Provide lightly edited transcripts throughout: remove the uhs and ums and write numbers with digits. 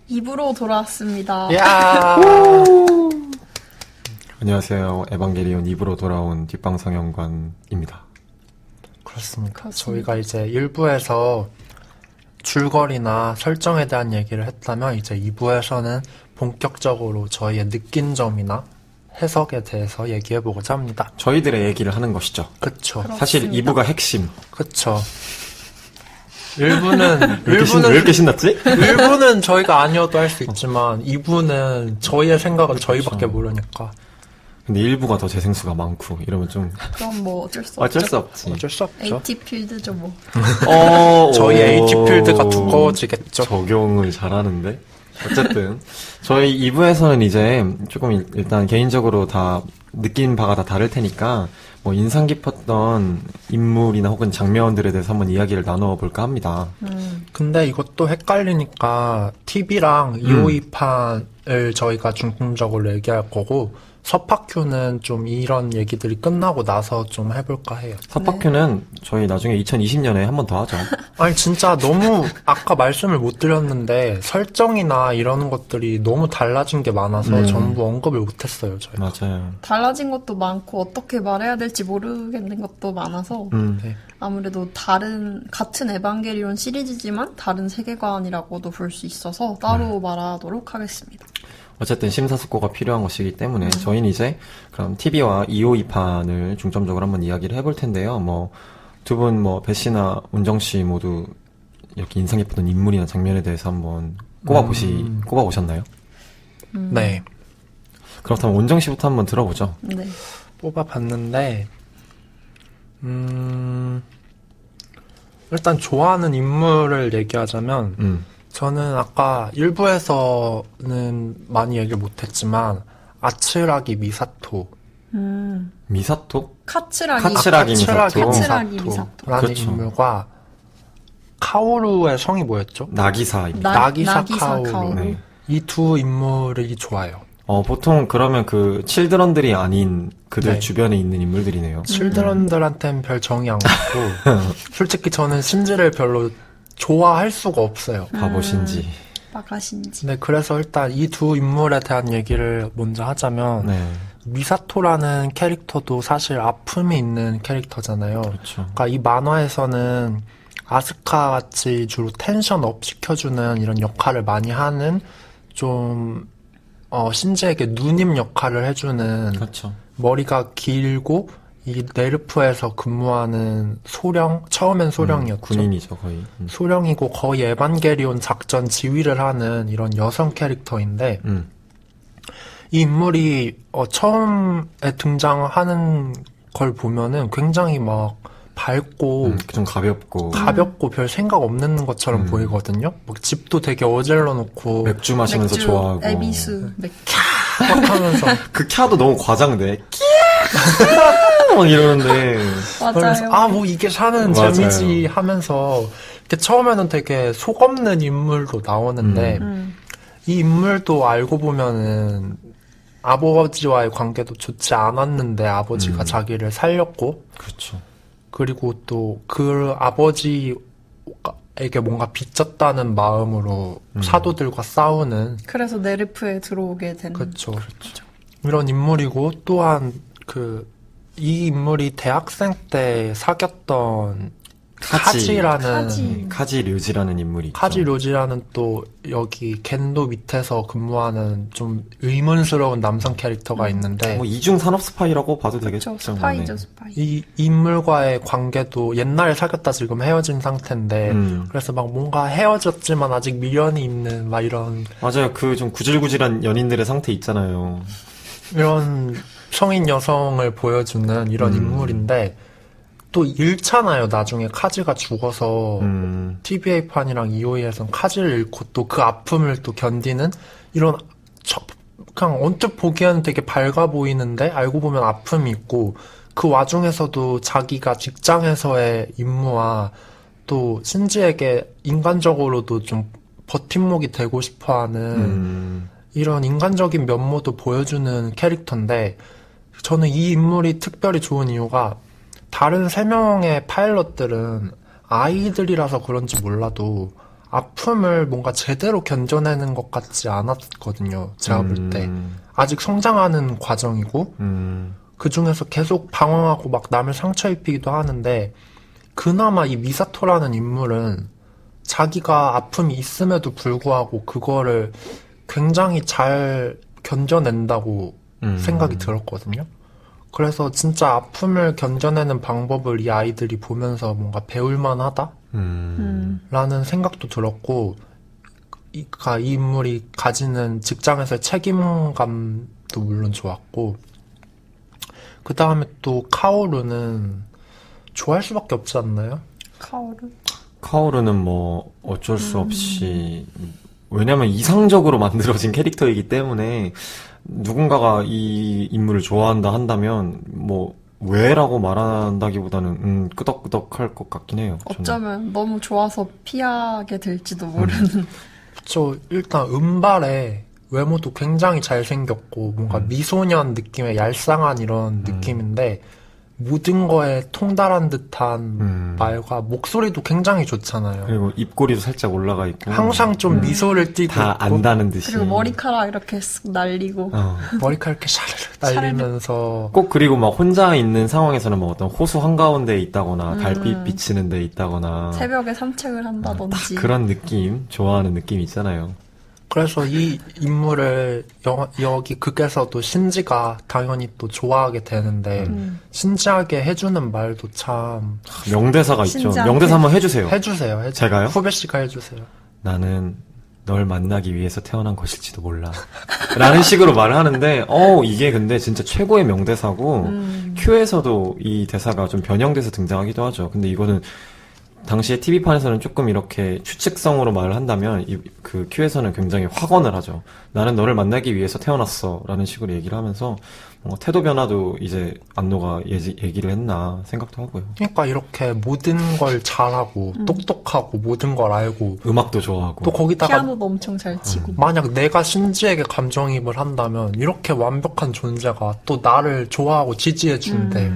입으로 돌아왔습니다. 야 안녕하세요. 에반게리온 2부로 돌아온 뒷방상영관입니다. 그렇습니까? 저희가 이제 1부에서 줄거리나 설정에 대한 얘기를 했다면 이제 2부에서는 본격적으로 저희의 느낀 점이나 해석에 대해서 얘기해보고자 합니다. 저희들의 얘기를 하는 것이죠. 그쵸. 사실 2부가 핵심. 그쵸. 1부는 왜 이렇게 신났지? 1부는 저희가 아니어도 할 수 있지만 2부는 저희의 생각은 저희밖에 모르니까 근데 1부가 더 재생수가 많고 이러면 좀 그럼 뭐 어쩔 수 어쩔 없죠. 수 없지. 어쩔 수 없죠. AT 필드죠 뭐. 저희 AT 필드가 두꺼워지겠죠. 적용을 잘하는데. 어쨌든 저희 2부에서는 이제 조금 일단 개인적으로 다 느낀 바가 다 다를 테니까 뭐 인상 깊었던 인물이나 혹은 장면들에 대해서 한번 이야기를 나눠볼까 합니다. 근데 이것도 헷갈리니까 TV랑 252판을 저희가 중점적으로 얘기할 거고 서파큐는 좀 이런 얘기들이 끝나고 나서 좀 해볼까 해요. 서파큐는 저희 나중에 2020년에 한 번 더 하죠. 아니 진짜 너무 아까 말씀을 못 드렸는데 설정이나 이런 것들이 너무 달라진 게 많아서 전부 언급을 못했어요. 저희가. 맞아요. 달라진 것도 많고 어떻게 말해야 될지 모르겠는 것도 많아서 네. 아무래도 같은 에반게리온 시리즈지만 다른 세계관이라고도 볼 수 있어서 따로 말하도록 하겠습니다. 어쨌든 심사숙고가 필요한 것이기 때문에 저희는 이제 그럼 TV와 252판을 중점적으로 한번 이야기를 해볼 텐데요. 뭐 두 분 뭐 배씨나 운정씨 모두 이렇게 인상 깊었던 인물이나 장면에 대해서 한번 꼽아보셨나요? 네. 그렇다면 운정씨부터 한번 들어보죠. 네. 뽑아봤는데 일단 좋아하는 인물을 얘기하자면 저는 아까 일부에서는 많이 얘기를 못했지만 아츠라기 미사토 미사토? 카츠라기 미사토. 미사토라는 그렇죠. 인물과 카오루의 성이 뭐였죠? 나기사입니다. 나기사 나기사 카오루. 네. 이 두 인물이 좋아요. 보통 그러면 그 칠드런들이 아닌 그들 네. 주변에 있는 인물들이네요. 칠드런들한테는 별 정이 안 갔고 솔직히 저는 신지를 별로 좋아할 수가 없어요. 바보신지. 마가신지. 네, 그래서 일단 이 두 인물에 대한 얘기를 먼저 하자면 네. 미사토라는 캐릭터도 사실 아픔이 있는 캐릭터잖아요. 그렇죠. 그러니까 이 만화에서는 아스카 같이 주로 텐션 업 시켜주는 이런 역할을 많이 하는 좀 신지에게 누님 역할을 해주는 그렇죠. 머리가 길고 이 네르프에서 근무하는 처음엔 소령이었죠. 군인이죠, 거의. 소령이고 거의 에반게리온 작전 지휘를 하는 이런 여성 캐릭터인데 이 인물이 처음에 등장하는 걸 보면은 굉장히 막 밝고 좀 가볍고 별 생각 없는 것처럼 보이거든요. 막 집도 되게 어질러 놓고 맥주 마시면서 맥주, 좋아하고 에비스, 맥주. 막 하면서 그 캬도 너무 과장돼. 막 이러는데 그러면서 맞아요. 뭐 이게 사는 맞아요. 재미지 하면서 이렇게 처음에는 되게 속 없는 인물도 나오는데 이 인물도 알고 보면은 아버지와의 관계도 좋지 않았는데 아버지가 자기를 살렸고 그렇죠. 그리고 또 그 아버지에게 뭔가 빚졌다는 마음으로 사도들과 싸우는 그래서 네르프에 들어오게 된. 그렇죠. 이런 인물이고 또한 이 인물이 대학생 때 사귀었던 카지라는 카지 류지라는 인물이 있죠. 카지 료지라는 또 여기 겐도 밑에서 근무하는 좀 의문스러운 남성 캐릭터가 있는데 뭐 이중 산업 스파이라고 봐도 되겠죠. 그렇죠. 스파이죠, 스파이. 이 인물과의 관계도 옛날에 사귀었다 지금 헤어진 상태인데 그래서 막 뭔가 헤어졌지만 아직 미련이 있는 막 이런 맞아요. 그 좀 구질구질한 연인들의 상태 있잖아요. 이런 성인 여성을 보여주는 이런 인물인데 또 잃잖아요. 나중에 카지가 죽어서 TVA판이랑 EOE에선 카지를 잃고 또 그 아픔을 또 견디는 이런 그냥 언뜻 보기에는 되게 밝아 보이는데 알고 보면 아픔이 있고 그 와중에서도 자기가 직장에서의 임무와 또 신지에게 인간적으로도 좀 버팀목이 되고 싶어하는 이런 인간적인 면모도 보여주는 캐릭터인데 저는 이 인물이 특별히 좋은 이유가 다른 3명의 파일럿들은 아이들이라서 그런지 몰라도 아픔을 뭔가 제대로 견뎌내는 것 같지 않았거든요. 제가 볼 때. 아직 성장하는 과정이고, 그 중에서 계속 방황하고 막 남을 상처 입히기도 하는데, 그나마 이 미사토라는 인물은 자기가 아픔이 있음에도 불구하고 그거를 굉장히 잘 견뎌낸다고 생각이 들었거든요. 그래서 진짜 아픔을 견뎌내는 방법을 이 아이들이 보면서 뭔가 배울만하다? 라는 생각도 들었고, 이 인물이 가지는 직장에서의 책임감도 물론 좋았고, 그 다음에 또 카오루는 좋아할 수밖에 없지 않나요? 카오루는 뭐 어쩔 수 없이 왜냐면 이상적으로 만들어진 캐릭터이기 때문에 누군가가 이 인물을 좋아한다 한다면 뭐 왜라고 말한다기보다는 끄덕끄덕할 것 같긴 해요. 어쩌면 너무 좋아서 피하게 될지도 모르는. 그쵸. 일단 은발에 외모도 굉장히 잘생겼고 뭔가 미소년 느낌의 얄쌍한 이런 느낌인데 모든 거에 통달한 듯한 말과 목소리도 굉장히 좋잖아요. 그리고 입꼬리도 살짝 올라가 있고 항상 좀 미소를 띠고 다 있고 안다는 듯이. 그리고 머리카락 이렇게 쓱 날리고. 머리카락 이렇게 샤르르 날리면서 꼭 그리고 막 혼자 있는 상황에서는 뭐 어떤 호수 한가운데에 있다거나 달빛 비치는 데 있다거나 새벽에 산책을 한다든지. 딱 그런 느낌, 좋아하는 느낌 있잖아요. 그래서 이 인물을 여기 극에서도 신지가 당연히 또 좋아하게 되는데 신지하게 해주는 말도 참 명대사가 있죠. 신지한테. 명대사 한번 해주세요. 해주세요. 제가요? 후배 씨가 해주세요. 나는 널 만나기 위해서 태어난 것일지도 몰라. 라는 식으로 말을 하는데, 이게 근데 진짜 최고의 명대사고, 큐에서도 이 대사가 좀 변형돼서 등장하기도 하죠. 근데 이거는 당시에 TV판에서는 조금 이렇게 추측성으로 말을 한다면, 그 큐에서는 굉장히 확언을 하죠. 나는 너를 만나기 위해서 태어났어. 라는 식으로 얘기를 하면서, 뭔가 태도 변화도 이제 안노가 얘기를 했나 생각도 하고요. 그러니까 이렇게 모든 걸 잘하고 똑똑하고 모든 걸 알고 음악도 좋아하고. 또 거기다가 피아노도 엄청 잘 치고. 만약 내가 신지에게 감정이입을 한다면 이렇게 완벽한 존재가 또 나를 좋아하고 지지해 준대.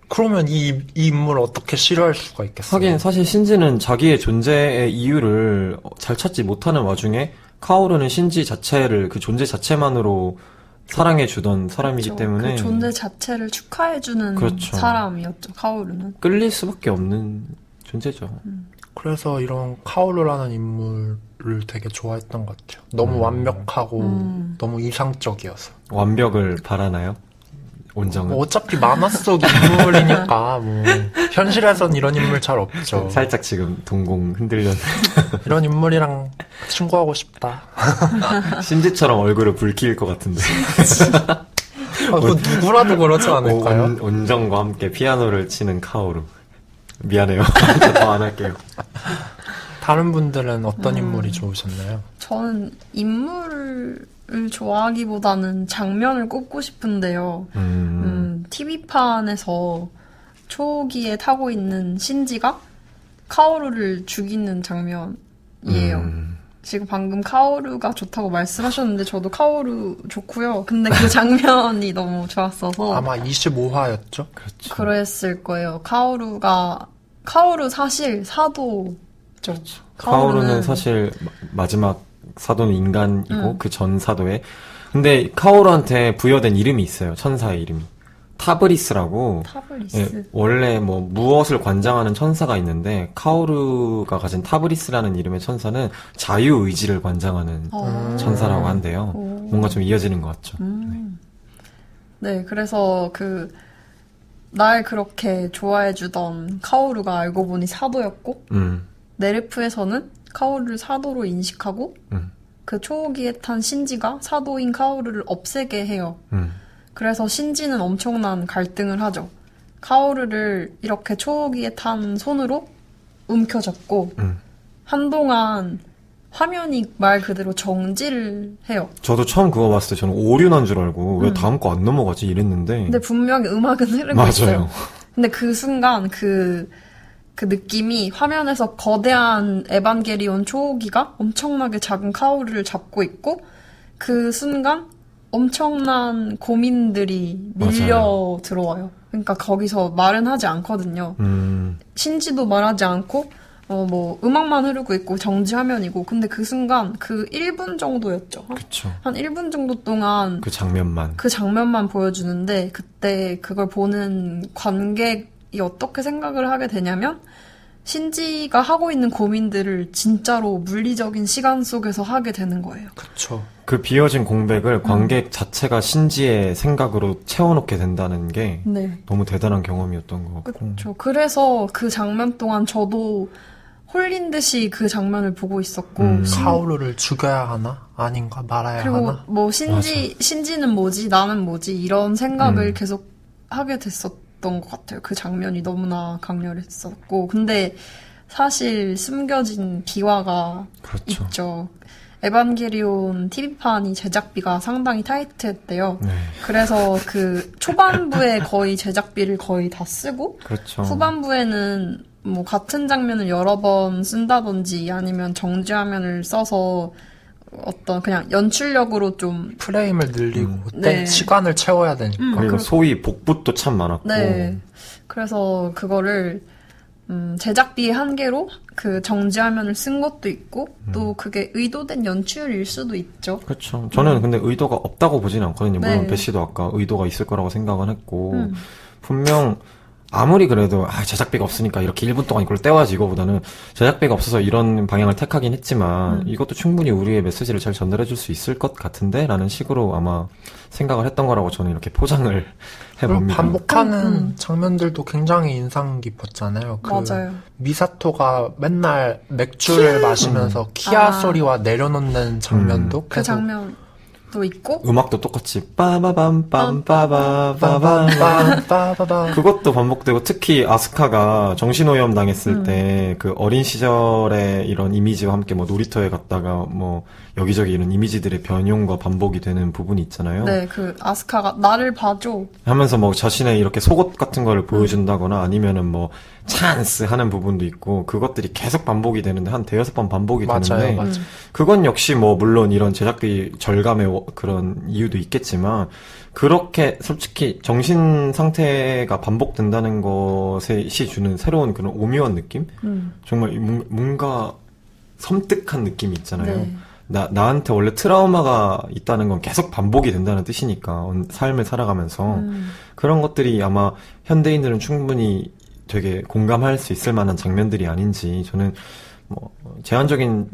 그러면 이 인물을 어떻게 싫어할 수가 있겠어요? 하긴 사실 신지는 자기의 존재의 이유를 잘 찾지 못하는 와중에 카오루는 신지 자체를 그 존재 자체만으로 사랑해주던 사람이기 그렇죠. 때문에 그 존재 자체를 축하해주는 그렇죠. 사람이었죠, 카오루는. 끌릴 수밖에 없는 존재죠. 그래서 이런 카오루라는 인물을 되게 좋아했던 것 같아요. 너무 완벽하고 너무 이상적이어서. 완벽을 바라나요? 온정은? 뭐 어차피 만화 속 인물이니까 뭐 현실에선 이런 인물 잘 없죠. 살짝 지금 동공 흔들렸네. 이런 인물이랑 친구하고 싶다. 신지처럼 얼굴을 붉힐 것 같은데. 그거 누구라도 그러지 않을까요? 온정과 함께 피아노를 치는 카오루. 미안해요. 더 안 할게요. 다른 분들은 어떤 인물이 좋으셨나요? 저는 인물을 좋아하기보다는 장면을 꼽고 싶은데요. TV판에서 초기에 타고 있는 신지가 카오루를 죽이는 장면이에요. 지금 방금 카오루가 좋다고 말씀하셨는데 저도 카오루 좋고요. 근데 그 장면이 너무 좋았어서 아마 25화였죠? 그렇죠. 그랬을 거예요. 카오루 사실 사도죠. 카오루는 사실 마지막 사도는 인간이고 그 전 사도에 근데 카오루한테 부여된 이름이 있어요. 천사의 이름이 타브리스라고. 타브리스. 예, 원래 뭐 무엇을 관장하는 천사가 있는데 카오루가 가진 타브리스라는 이름의 천사는 자유의지를 관장하는 천사라고 한대요. 뭔가 좀 이어지는 것 같죠. 네, 그래서 날 그렇게 좋아해주던 카오루가 알고 보니 사도였고 네르프에서는 카오루를 사도로 인식하고 그 초호기에 탄 신지가 사도인 카오루를 없애게 해요. 그래서 신지는 엄청난 갈등을 하죠. 카오루를 이렇게 초호기에 탄 손으로 움켜잡고 한동안 화면이 말 그대로 정지를 해요. 저도 처음 그거 봤을 때 저는 오류난 줄 알고 왜 다음 거 안 넘어가지 이랬는데 근데 분명히 음악은 흐르고 맞아요. 있어요. 근데 그 순간 그 느낌이 화면에서 거대한 에반게리온 초호기가 엄청나게 작은 카오루를 잡고 있고 그 순간 엄청난 고민들이 밀려 들어와요. 그러니까 거기서 말은 하지 않거든요. 신지도 말하지 않고 뭐 음악만 흐르고 있고 정지 화면이고 근데 그 순간 그 1분 정도였죠. 그쵸. 한 1분 정도 동안 그 장면만. 그 장면만 보여주는데 그때 그걸 보는 관객이 어떻게 생각을 하게 되냐면 신지가 하고 있는 고민들을 진짜로 물리적인 시간 속에서 하게 되는 거예요. 그쵸. 그 비어진 공백을 관객 자체가 신지의 생각으로 채워놓게 된다는 게 네. 너무 대단한 경험이었던 것 같고. 그렇죠. 그래서 그 장면 동안 저도 홀린 듯이 그 장면을 보고 있었고 카오루를 죽여야 하나? 아닌가? 말아야 그리고 하나? 뭐 신지는 뭐지 나는 뭐지 이런 생각을 계속 하게 됐었던 것 같아요. 그 장면이 너무나 강렬했었고 근데 사실 숨겨진 비화가 그렇죠. 있죠. 에반게리온 TV판이 제작비가 상당히 타이트했대요. 네. 그래서 그 초반부에 거의 제작비를 거의 다 쓰고 그렇죠. 후반부에는 뭐 같은 장면을 여러 번 쓴다든지 아니면 정지화면을 써서 어떤 그냥 연출력으로 좀 프레임을 늘리고 네. 시간을 채워야 되니까. 그리고 소위 복붙도 참 많았고. 네. 그래서 그거를 제작비의 한계로 그 정지화면을 쓴 것도 있고 또 그게 의도된 연출일 수도 있죠. 그렇죠. 저는 근데 의도가 없다고 보진 않거든요. 물론 네. 배씨도 아까 의도가 있을 거라고 생각은 했고 분명 아무리 그래도 제작비가 없으니까 이렇게 1분 동안 이걸 때워야지 이거보다는 제작비가 없어서 이런 방향을 택하긴 했지만 이것도 충분히 우리의 메시지를 잘 전달해 줄 수 있을 것 같은데 라는 식으로 아마 생각을 했던 거라고 저는 이렇게 포장을 해봅니다. 반복하는 장면들도 굉장히 인상 깊었잖아요. 그 맞아요. 미사토가 맨날 맥주를 마시면서 키아 소리와 내려놓는 장면도 그 계속 장면도 있고 음악도 똑같이 빠바밤 빰빠바바밤 빠바밤 그것도 반복되고 특히 아스카가 정신오염 당했을 때 그 어린 시절의 이런 이미지와 함께 뭐 놀이터에 갔다가 뭐 여기저기 이런 이미지들의 변형과 반복이 되는 부분이 있잖아요. 네, 그 아스카가 나를 봐줘. 하면서 뭐 자신의 이렇게 속옷 같은 거를 보여준다거나 아니면은 뭐 찬스 하는 부분도 있고 그것들이 계속 반복이 되는데 한 대여섯 번 반복이 되는데 맞아요. 그건 역시 뭐 물론 이런 제작비 절감의 그런 이유도 있겠지만 그렇게 솔직히 정신 상태가 반복된다는 것이 주는 새로운 그런 오묘한 느낌? 정말 뭔가 섬뜩한 느낌이 있잖아요. 네. 나한테 원래 트라우마가 있다는 건 계속 반복이 된다는 뜻이니까, 삶을 살아가면서. 그런 것들이 아마 현대인들은 충분히 되게 공감할 수 있을 만한 장면들이 아닌지, 저는 뭐, 제한적인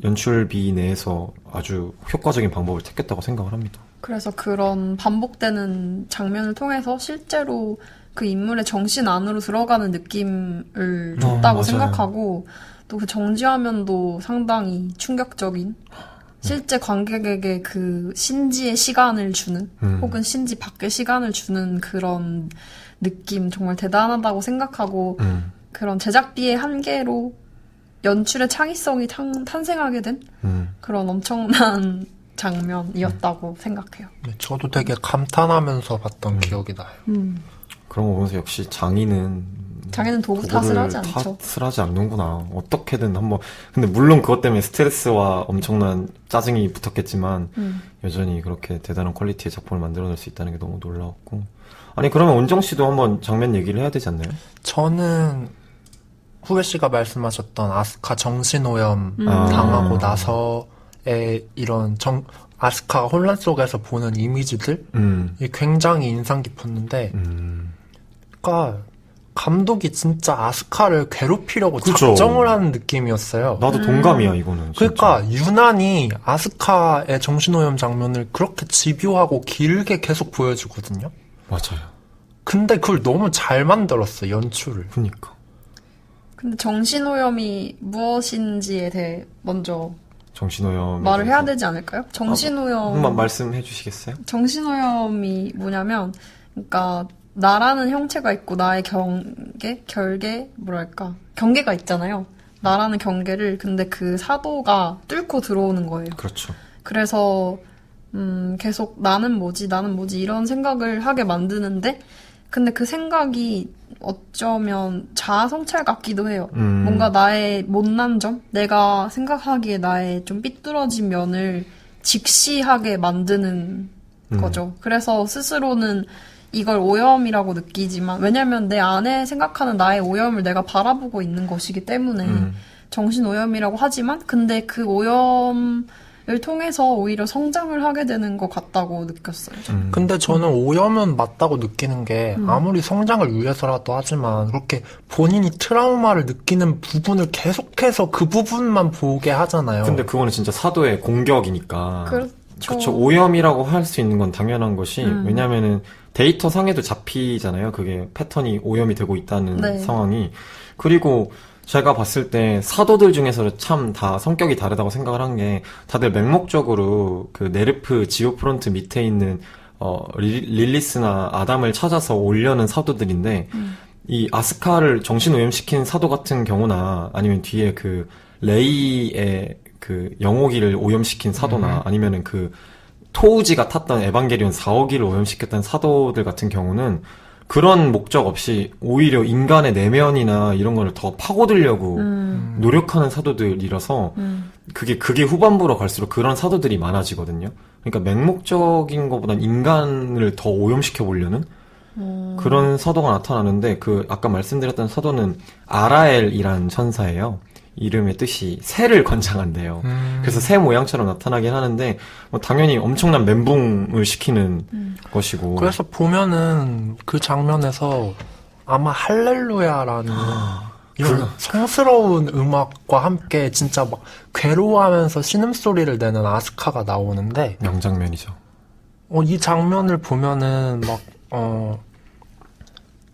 연출비 내에서 아주 효과적인 방법을 택했다고 생각을 합니다. 그래서 그런 반복되는 장면을 통해서 실제로 그 인물의 정신 안으로 들어가는 느낌을 줬다고 맞아요. 생각하고, 또 그 정지화면도 상당히 충격적인 실제 관객에게 그 신지의 시간을 주는 혹은 신지 밖의 시간을 주는 그런 느낌 정말 대단하다고 생각하고 그런 제작비의 한계로 연출의 창의성이 탄생하게 된 그런 엄청난 장면이었다고 생각해요. 네, 저도 되게 감탄하면서 봤던 기억이 나요. 그런 거 보면서 역시 장인은 도구 탓을 하지 않죠. 탓을 하지 않는구나. 어떻게든 한번. 근데 물론 그것 때문에 스트레스와 엄청난 짜증이 붙었겠지만 여전히 그렇게 대단한 퀄리티의 작품을 만들어낼 수 있다는 게 너무 놀라웠고. 아니 그러면 은정 씨도 한번 장면 얘기를 해야 되지 않나요? 저는 후배 씨가 말씀하셨던 아스카 정신오염 당하고 나서의 이런 아스카가 혼란 속에서 보는 이미지들이 굉장히 인상 깊었는데, 그러니까 감독이 진짜 아스카를 괴롭히려고 그쵸. 작정을 하는 느낌이었어요. 나도 동감이야 이거는. 진짜. 그러니까 유난히 아스카의 정신오염 장면을 그렇게 집요하고 길게 계속 보여주거든요. 맞아요. 근데 그걸 너무 잘 만들었어, 연출을. 그니까. 근데 정신오염이 무엇인지에 대해 먼저 정신오염 말을 해야 되지 않을까요? 정신오염. 한번 말씀해 주시겠어요? 정신오염이 뭐냐면, 그러니까 나라는 형체가 있고 나의 경계가 있잖아요. 나라는 경계를 근데 그 사도가 뚫고 들어오는 거예요. 그렇죠. 그래서 계속 나는 뭐지 이런 생각을 하게 만드는데 근데 그 생각이 어쩌면 자아 성찰 같기도 해요. 뭔가 나의 못난 점, 내가 생각하기에 나의 좀 삐뚤어진 면을 직시하게 만드는 거죠. 그래서 스스로는 이걸 오염이라고 느끼지만 왜냐면 내 안에 생각하는 나의 오염을 내가 바라보고 있는 것이기 때문에 정신 오염이라고 하지만 근데 그 오염을 통해서 오히려 성장을 하게 되는 것 같다고 느꼈어요. 근데 저는 오염은 맞다고 느끼는 게 아무리 성장을 위해서라도 하지만 그렇게 본인이 트라우마를 느끼는 부분을 계속해서 그 부분만 보게 하잖아요. 근데 그거는 진짜 사도의 공격이니까. 그렇죠. 오염이라고 할 수 있는 건 당연한 것이 왜냐면은 데이터 상에도 잡히잖아요. 그게 패턴이 오염이 되고 있다는 네. 상황이. 그리고 제가 봤을 때 사도들 중에서 참 다 성격이 다르다고 생각을 한 게 다들 맹목적으로 그 네르프 지오프론트 밑에 있는 릴리스나 아담을 찾아서 오려는 사도들인데 이 아스카를 정신 오염시킨 사도 같은 경우나 아니면 뒤에 그 레이의 그 영호기를 오염시킨 사도나 아니면은 그 토우지가 탔던 에반게리온 4호기를 오염시켰던 사도들 같은 경우는 그런 목적 없이 오히려 인간의 내면이나 이런 거를 더 파고들려고 노력하는 사도들이라서 그게 후반부로 갈수록 그런 사도들이 많아지거든요. 그러니까 맹목적인 것보단 인간을 더 오염시켜 보려는 그런 사도가 나타나는데 그 아까 말씀드렸던 사도는 아라엘이란 천사예요. 이름의 뜻이 새를 관장한대요. 그래서 새 모양처럼 나타나긴 하는데 뭐 당연히 엄청난 멘붕을 시키는 것이고. 그래서 보면은 그 장면에서 아마 할렐루야라는 이런 성스러운 음악과 함께 진짜 막 괴로워하면서 신음소리를 내는 아스카가 나오는데 명장면이죠. 이 장면을 보면은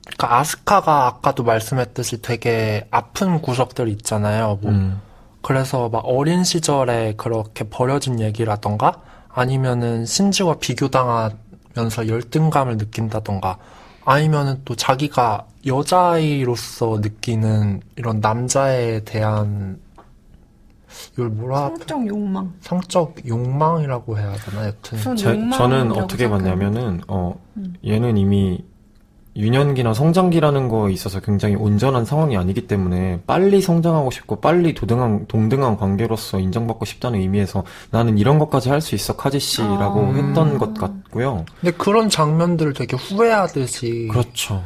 그러니까 아스카가 아까도 말씀했듯이 되게 아픈 구석들 있잖아요. 그래서 막 어린 시절에 그렇게 버려진 얘기라던가 아니면은 신지와 비교당하면서 열등감을 느낀다던가 아니면은 또 자기가 여자아이로서 느끼는 이런 남자에 대한 이걸 뭐라 성적 욕망. 성적 욕망이라고 해야 되나 여튼 저는 어떻게 봤냐면은 얘는 이미 유년기나 성장기라는 거에 있어서 굉장히 온전한 상황이 아니기 때문에 빨리 성장하고 싶고 빨리 동등한 관계로서 인정받고 싶다는 의미에서 나는 이런 것까지 할 수 있어 카지씨라고 했던 것 같고요. 근데 그런 장면들을 되게 후회하듯이 그렇죠.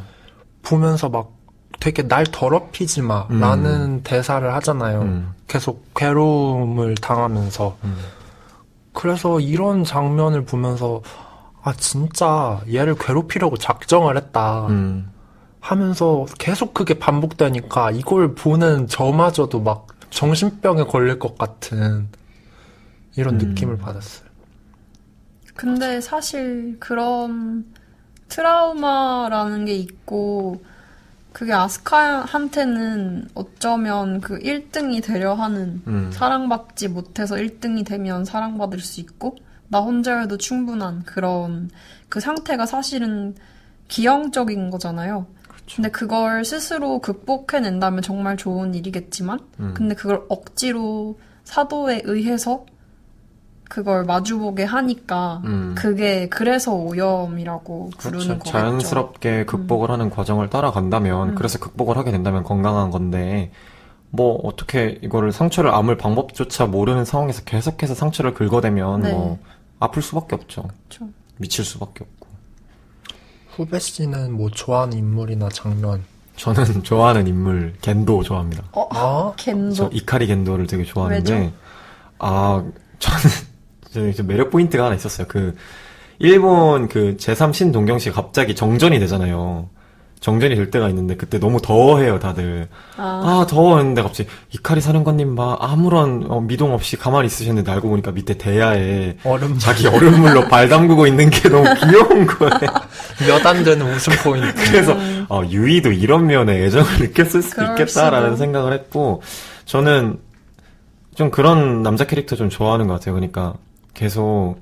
보면서 막 되게 날 더럽히지 마 라는 대사를 하잖아요. 계속 괴로움을 당하면서 그래서 이런 장면을 보면서 진짜 얘를 괴롭히려고 작정을 했다 하면서 계속 그게 반복되니까 이걸 보는 저마저도 막 정신병에 걸릴 것 같은 이런 느낌을 받았어요. 근데 사실 그런 트라우마라는 게 있고 그게 아스카한테는 어쩌면 그 1등이 되려 하는 사랑받지 못해서 1등이 되면 사랑받을 수 있고 나 혼자여도 충분한 그런 그 상태가 사실은 기형적인 거잖아요. 그렇죠. 근데 그걸 스스로 극복해낸다면 정말 좋은 일이겠지만 근데 그걸 억지로 사도에 의해서 그걸 마주보게 하니까 그게 그래서 오염이라고 부르는 그렇죠. 거겠죠. 자연스럽게 극복을 하는 과정을 따라간다면 그래서 극복을 하게 된다면 건강한 건데 뭐 어떻게 이거를 상처를 아물 방법조차 모르는 상황에서 계속해서 상처를 긁어대면 네. 뭐 아플 수밖에 없죠. 그렇죠. 미칠 수밖에 없고. 후배 씨는 뭐 좋아하는 인물이나 장면? 저는 좋아하는 인물 겐도 좋아합니다. 겐도. 저 이카리 겐도를 되게 좋아하는데 왜죠? 저는 매력 포인트가 하나 있었어요. 그 일본 그 제3 신동경시 갑자기 정전이 되잖아요. 정전이 될 때가 있는데 그때 너무 더워해요 다들. 더워 했는데 갑자기 이카리 사령관님 막 아무런 미동 없이 가만히 있으셨는데 알고 보니까 밑에 대야에 자기 얼음물로 발 담그고 있는 게 너무 귀여운 거예요. 몇 안 되는 웃음 포인트. 그래서 유이도 이런 면에 애정을 느꼈을 수도 있겠다라는 생각을 했고 저는 좀 그런 남자 캐릭터 좀 좋아하는 것 같아요. 그러니까 계속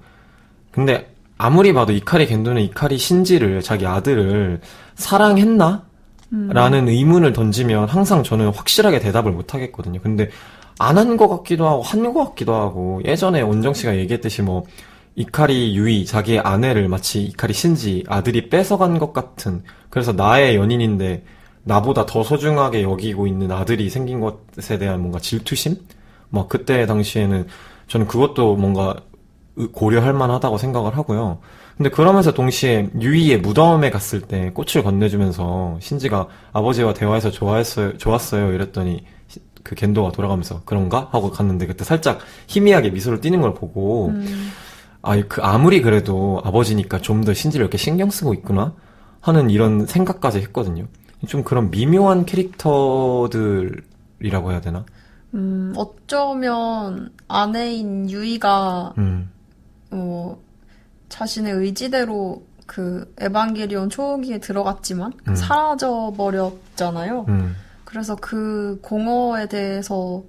근데 아무리 봐도 이카리 겐도는 이카리 신지를 자기 아들을 사랑했나? 라는 의문을 던지면 항상 저는 확실하게 대답을 못 하겠거든요. 근데 안 한 것 같기도 하고 한 것 같기도 하고 예전에 원정 씨가 얘기했듯이 뭐 이카리 유이 자기의 아내를 마치 이카리 신지 아들이 뺏어간 것 같은 그래서 나의 연인인데 나보다 더 소중하게 여기고 있는 아들이 생긴 것에 대한 뭔가 질투심? 막 그때 당시에는 저는 그것도 뭔가 고려할 만하다고 생각을 하고요. 근데 그러면서 동시에 유이의 무덤에 갔을 때 꽃을 건네주면서 신지가 아버지와 대화해서 좋았어요 이랬더니 그 겐도가 돌아가면서 그런가? 하고 갔는데 그때 살짝 희미하게 미소를 띠는 걸 보고 아무리 그래도 아버지니까 좀 더 신지를 이렇게 신경 쓰고 있구나 하는 이런 생각까지 했거든요. 좀 그런 미묘한 캐릭터들이라고 해야 되나? 어쩌면 아내인 유이가 자신의 의지대로 그 에반게리온 초기에 들어갔지만 사라져 버렸잖아요. 그래서 그 공허에 대해서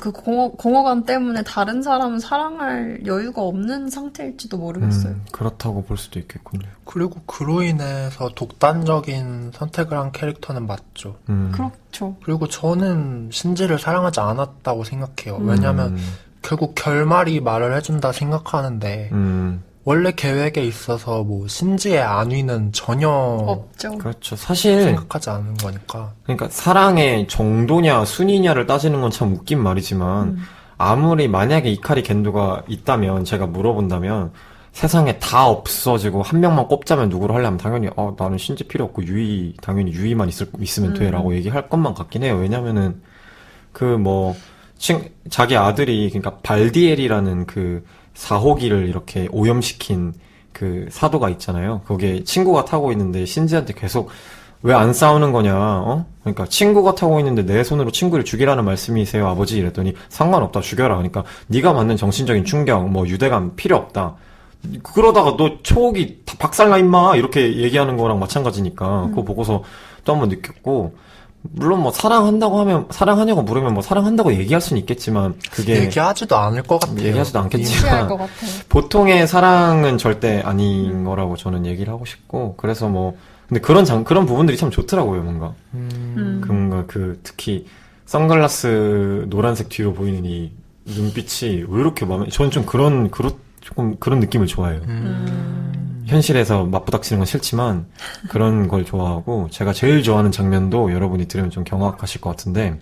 그 공허감 때문에 다른 사람은 사랑할 여유가 없는 상태일지도 모르겠어요. 그렇다고 볼 수도 있겠군요. 그리고 그로 인해서 독단적인 선택을 한 캐릭터는 맞죠. 그렇죠. 그리고 저는 신지를 사랑하지 않았다고 생각해요. 왜냐면 결국 결말이 말을 해준다 생각하는데 원래 계획에 있어서 뭐 신지의 안위는 전혀 없죠. 그렇죠. 사실 생각하지 않은 거니까. 그러니까 사랑의 정도냐 순위냐를 따지는 건 참 웃긴 말이지만 아무리 만약에 이카리 겐도가 있다면 제가 물어본다면 세상에 다 없어지고 한 명만 꼽자면 누구를 하려면 당연히 나는 신지 필요 없고 당연히 유이만 있으면 돼라고 얘기할 것만 같긴 해요. 왜냐면은 자기 아들이 그러니까 발디엘이라는 그 4호기를 이렇게 오염시킨 그 사도가 있잖아요. 거기에 친구가 타고 있는데 신지한테 계속 왜 안 싸우는 거냐, 그러니까 친구가 타고 있는데 내 손으로 친구를 죽이라는 말씀이세요, 아버지? 이랬더니 상관없다, 죽여라. 그러니까 네가 받는 정신적인 충격, 유대감 필요 없다. 그러다가 너 초옥이 다 박살나 임마 이렇게 얘기하는 거랑 마찬가지니까 그거 보고서 또 한번 느꼈고 물론 사랑하냐고 물으면 사랑한다고 얘기할 수는 있겠지만 그게 얘기하지도 않을 것 같아요. 얘기하지도 않겠지만 무시할 것 같아요. 보통의 사랑은 절대 아닌 거라고 저는 얘기를 하고 싶고 그래서 근데 그런 부분들이 참 좋더라고요, 뭔가. 뭔가 특히 선글라스 노란색 뒤로 보이는 이 눈빛이 왜 이렇게 저는 좀 그런 느낌을 좋아해요. 현실에서 맞부닥치는 건 싫지만 그런 걸 좋아하고 제가 제일 좋아하는 장면도 여러분이 들으면 좀 경악하실 것 같은데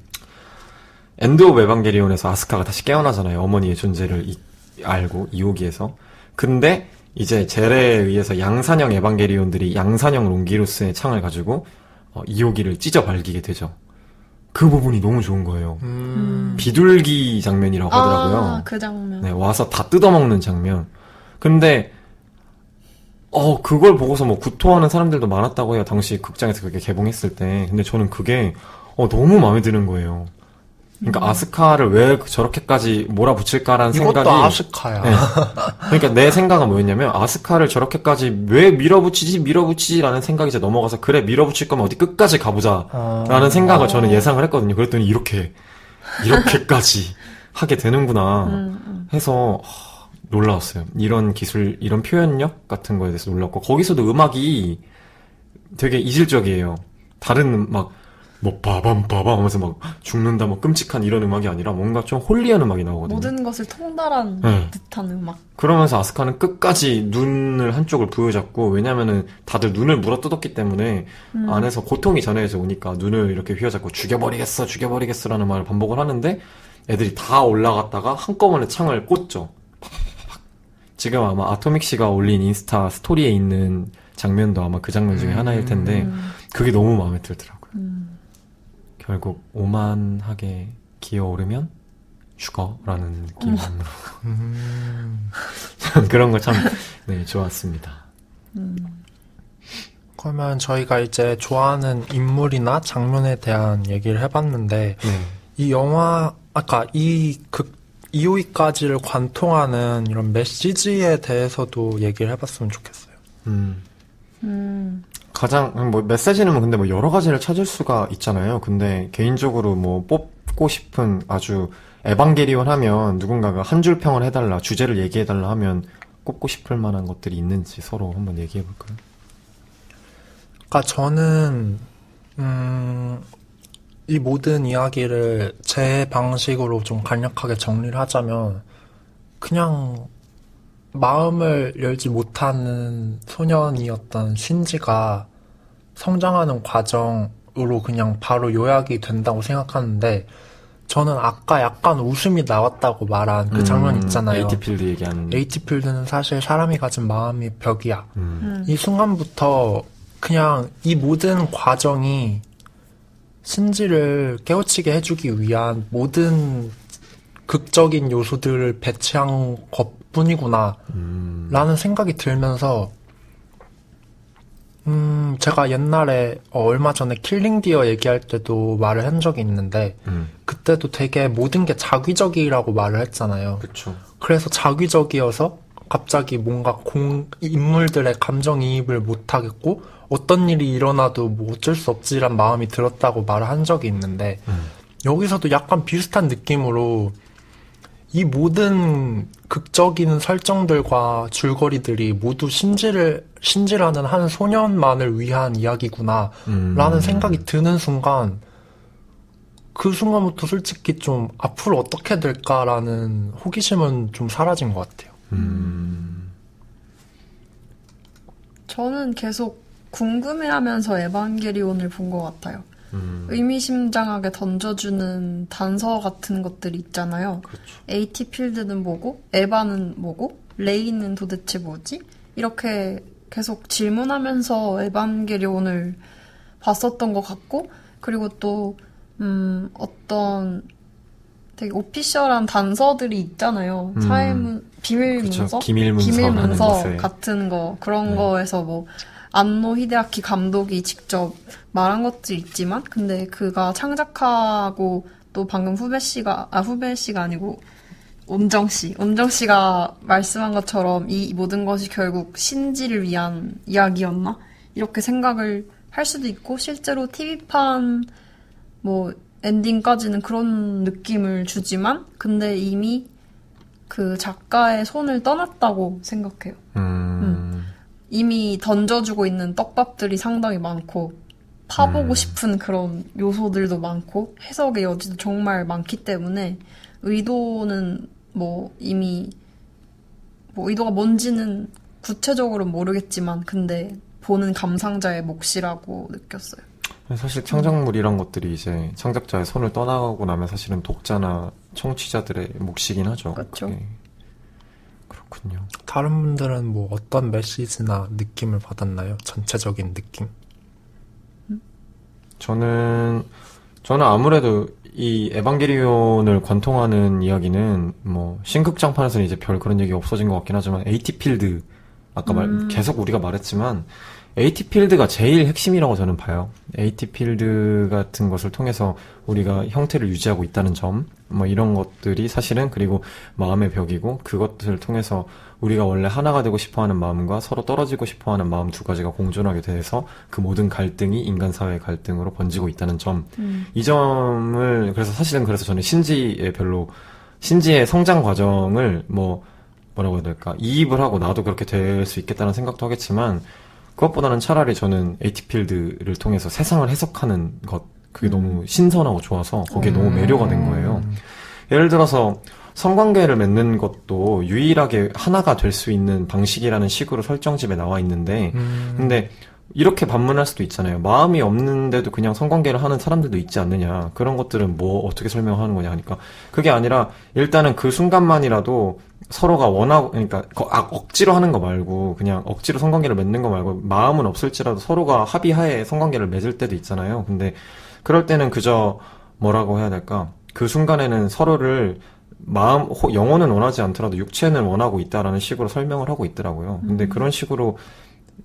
엔드 오브 에반게리온에서 아스카가 다시 깨어나잖아요. 어머니의 존재를 알고 2호기에서. 근데 이제 젤에 의해서 양산형 에반게리온들이 양산형 롱기루스의 창을 가지고 2호기를 찢어 발기게 되죠. 그 부분이 너무 좋은 거예요. 비둘기 장면이라고 하더라고요. 그 장면. 네, 와서 다 뜯어먹는 장면. 근데 그걸 보고서 구토하는 사람들도 많았다고 해요. 당시 극장에서 그게 개봉했을 때. 근데 저는 그게 너무 마음에 드는 거예요. 그러니까 아스카를 왜 저렇게까지 몰아붙일까라는 생각이. 이것도 아스카야. 네. 그러니까 내 생각은 뭐였냐면 아스카를 저렇게까지 왜 밀어붙이지라는 생각이 이제 넘어가서 그래 밀어붙일 거면 어디 끝까지 가보자라는 생각을 저는 예상을 했거든요. 그랬더니 이렇게까지 하게 되는구나 해서 놀라웠어요. 이런 기술, 이런 표현력 같은 거에 대해서 놀랐고 거기서도 음악이 되게 이질적이에요. 다른 빠밤 하면서 죽는다 끔찍한 이런 음악이 아니라 뭔가 좀 홀리한 음악이 나오거든요. 모든 것을 통달한 듯한 음악. 그러면서 아스카는 끝까지 눈을 한쪽을 부여잡고 왜냐면은 다들 눈을 물어뜯었기 때문에 안에서 고통이 전해져 오니까 눈을 이렇게 휘어잡고 죽여버리겠어라는 말을 반복을 하는데 애들이 다 올라갔다가 한꺼번에 창을 꽂죠. 지금 아마 아토믹 씨가 올린 인스타 스토리에 있는 장면도 아마 그 장면 중에 하나일 텐데 그게 너무 마음에 들더라고요. 결국 오만하게 기어오르면 죽어라는 느낌으로 그런 거 참 좋았습니다. 그러면 저희가 이제 좋아하는 인물이나 장면에 대한 얘기를 해봤는데 이 영화 아까 이호이까지를 관통하는 이런 메시지에 대해서도 얘기를 해봤으면 좋겠어요. 가장 메시지는 근데 여러 가지를 찾을 수가 있잖아요. 근데 개인적으로 뽑고 싶은 아주 에반게리온 하면 누군가가 한 줄 평을 해달라, 주제를 얘기해달라 하면 꼽고 싶을 만한 것들이 있는지 서로 한번 얘기해볼까요? 그러니까 저는 이 모든 이야기를 제 방식으로 좀 간략하게 정리를 하자면 그냥 마음을 열지 못하는 소년이었던 신지가 성장하는 과정으로 그냥 바로 요약이 된다고 생각하는데 저는 아까 약간 웃음이 나왔다고 말한 그 장면 있잖아요. 에이티필드 얘기하는. 에이티필드는 사실 사람이 가진 마음이 벽이야. 이 순간부터 그냥 이 모든 과정이 신지를 깨우치게 해주기 위한 모든 극적인 요소들을 배치한 것뿐이구나 라는 생각이 들면서 제가 옛날에 얼마 전에 킬링 디어 얘기할 때도 말을 한 적이 있는데 그때도 되게 모든 게 자기적이라고 말을 했잖아요. 그쵸. 그래서 자기적이어서 갑자기 뭔가 인물들의 감정이입을 못하겠고 어떤 일이 일어나도 뭐 어쩔 수 없지란 마음이 들었다고 말을 한 적이 있는데 여기서도 약간 비슷한 느낌으로 이 모든 극적인 설정들과 줄거리들이 모두 신지라는 한 소년만을 위한 이야기구나 라는 생각이 드는 순간 그 순간부터 솔직히 좀 앞으로 어떻게 될까라는 호기심은 좀 사라진 것 같아요. 저는 계속 궁금해하면서 에반게리온을 본 것 같아요. 의미심장하게 던져주는 단서 같은 것들이 있잖아요. 그렇죠. 에이티필드는 뭐고, 에바는 뭐고, 레이는 도대체 뭐지? 이렇게 계속 질문하면서 에반게리온을 봤었던 것 같고, 그리고 또 어떤 되게 오피셜한 단서들이 있잖아요. 비밀문서? 그쵸. 기밀문서 같은 거, 그런 거에서 뭐, 안노 히데아키 감독이 직접 말한 것도 있지만, 근데 그가 창작하고 또 방금 후배 씨가 아니고, 온정 씨가 말씀한 것처럼 이 모든 것이 결국 신지를 위한 이야기였나? 이렇게 생각을 할 수도 있고, 실제로 TV판 뭐 엔딩까지는 그런 느낌을 주지만, 근데 이미 그 작가의 손을 떠났다고 생각해요. 이미 던져주고 있는 떡밥들이 상당히 많고 파보고 싶은 그런 요소들도 많고 해석의 여지도 정말 많기 때문에 의도는 뭐 이미 뭐 의도가 뭔지는 구체적으로 모르겠지만 근데 보는 감상자의 몫이라고 느꼈어요. 사실 창작물 이런 것들이 이제 창작자의 손을 떠나고 나면 사실은 독자나 청취자들의 몫이긴 하죠. 그렇죠. 그렇군요. 다른 분들은 뭐 어떤 메시지나 느낌을 받았나요? 전체적인 느낌? 저는 아무래도 이 에반게리온을 관통하는 이야기는 뭐 신극장판에서는 이제 별 그런 얘기 없어진 것 같긴 하지만 에이티필드 아까 계속 우리가 말했지만 에이티필드가 제일 핵심이라고 저는 봐요. 에이티필드 같은 것을 통해서 우리가 형태를 유지하고 있다는 점, 뭐 이런 것들이 사실은 그리고 마음의 벽이고 그것들을 통해서 우리가 원래 하나가 되고 싶어하는 마음과 서로 떨어지고 싶어하는 마음 두 가지가 공존하게 돼서 그 모든 갈등이 인간 사회의 갈등으로 번지고 있다는 점, 이 점을 그래서 저는 신지의 성장 과정을 뭐라고 해야 될까 이입을 하고 나도 그렇게 될 수 있겠다는 생각도 하겠지만. 그것보다는 차라리 저는 에이티필드를 통해서 세상을 해석하는 것, 그게 너무 신선하고 좋아서 거기에 너무 매료가 된 거예요. 예를 들어서 성관계를 맺는 것도 유일하게 하나가 될 수 있는 방식이라는 식으로 설정집에 나와 있는데 근데 이렇게 반문할 수도 있잖아요. 마음이 없는데도 그냥 성관계를 하는 사람들도 있지 않느냐. 그런 것들은 뭐 어떻게 설명하는 거냐 하니까 그게 아니라 일단은 그 순간만이라도 서로가 원하고 그러니까 억지로 하는 거 말고 그냥 억지로 성관계를 맺는 거 말고 마음은 없을지라도 서로가 합의하에 성관계를 맺을 때도 있잖아요. 근데 그럴 때는 그저 뭐라고 해야 될까? 그 순간에는 서로를 영혼은 원하지 않더라도 육체는 원하고 있다라는 식으로 설명을 하고 있더라고요. 근데 그런 식으로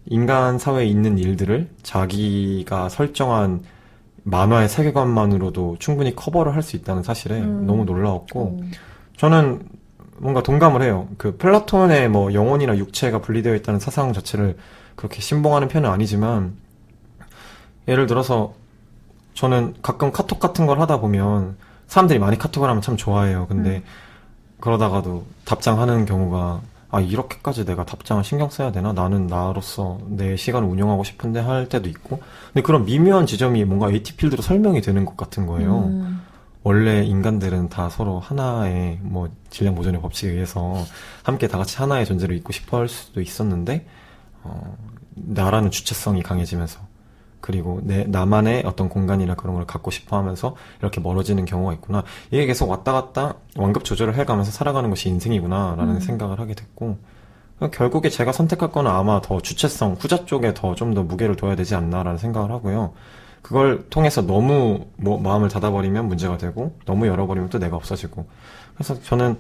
인간 사회에 있는 일들을 자기가 설정한 만화의 세계관만으로도 충분히 커버를 할 수 있다는 사실에 너무 놀라웠고 저는 뭔가 동감을 해요. 그 플라톤의 뭐 영혼이나 육체가 분리되어 있다는 사상 자체를 그렇게 신봉하는 편은 아니지만 예를 들어서 저는 가끔 카톡 같은 걸 하다 보면 사람들이 많이 카톡을 하면 참 좋아해요. 근데 그러다가도 답장하는 경우가 이렇게까지 내가 답장을 신경 써야 되나? 나는 나로서 내 시간을 운영하고 싶은데 할 때도 있고. 근데 그런 미묘한 지점이 뭔가 에이티필드로 설명이 되는 것 같은 거예요. 원래 인간들은 다 서로 하나의 뭐 질량 보존의 법칙에 의해서 함께 다 같이 하나의 존재로 있고 싶어 할 수도 있었는데, 나라는 주체성이 강해지면서 그리고 나만의 어떤 공간이나 그런 걸 갖고 싶어 하면서 이렇게 멀어지는 경우가 있구나. 이게 계속 왔다 갔다 완급 조절을 해가면서 살아가는 것이 인생이구나라는 생각을 하게 됐고, 결국에 제가 선택할 거는 아마 더 주체성, 후자 쪽에 좀 더 무게를 둬야 되지 않나라는 생각을 하고요. 그걸 통해서 너무 마음을 닫아버리면 문제가 되고, 너무 열어버리면 또 내가 없어지고. 그래서 저는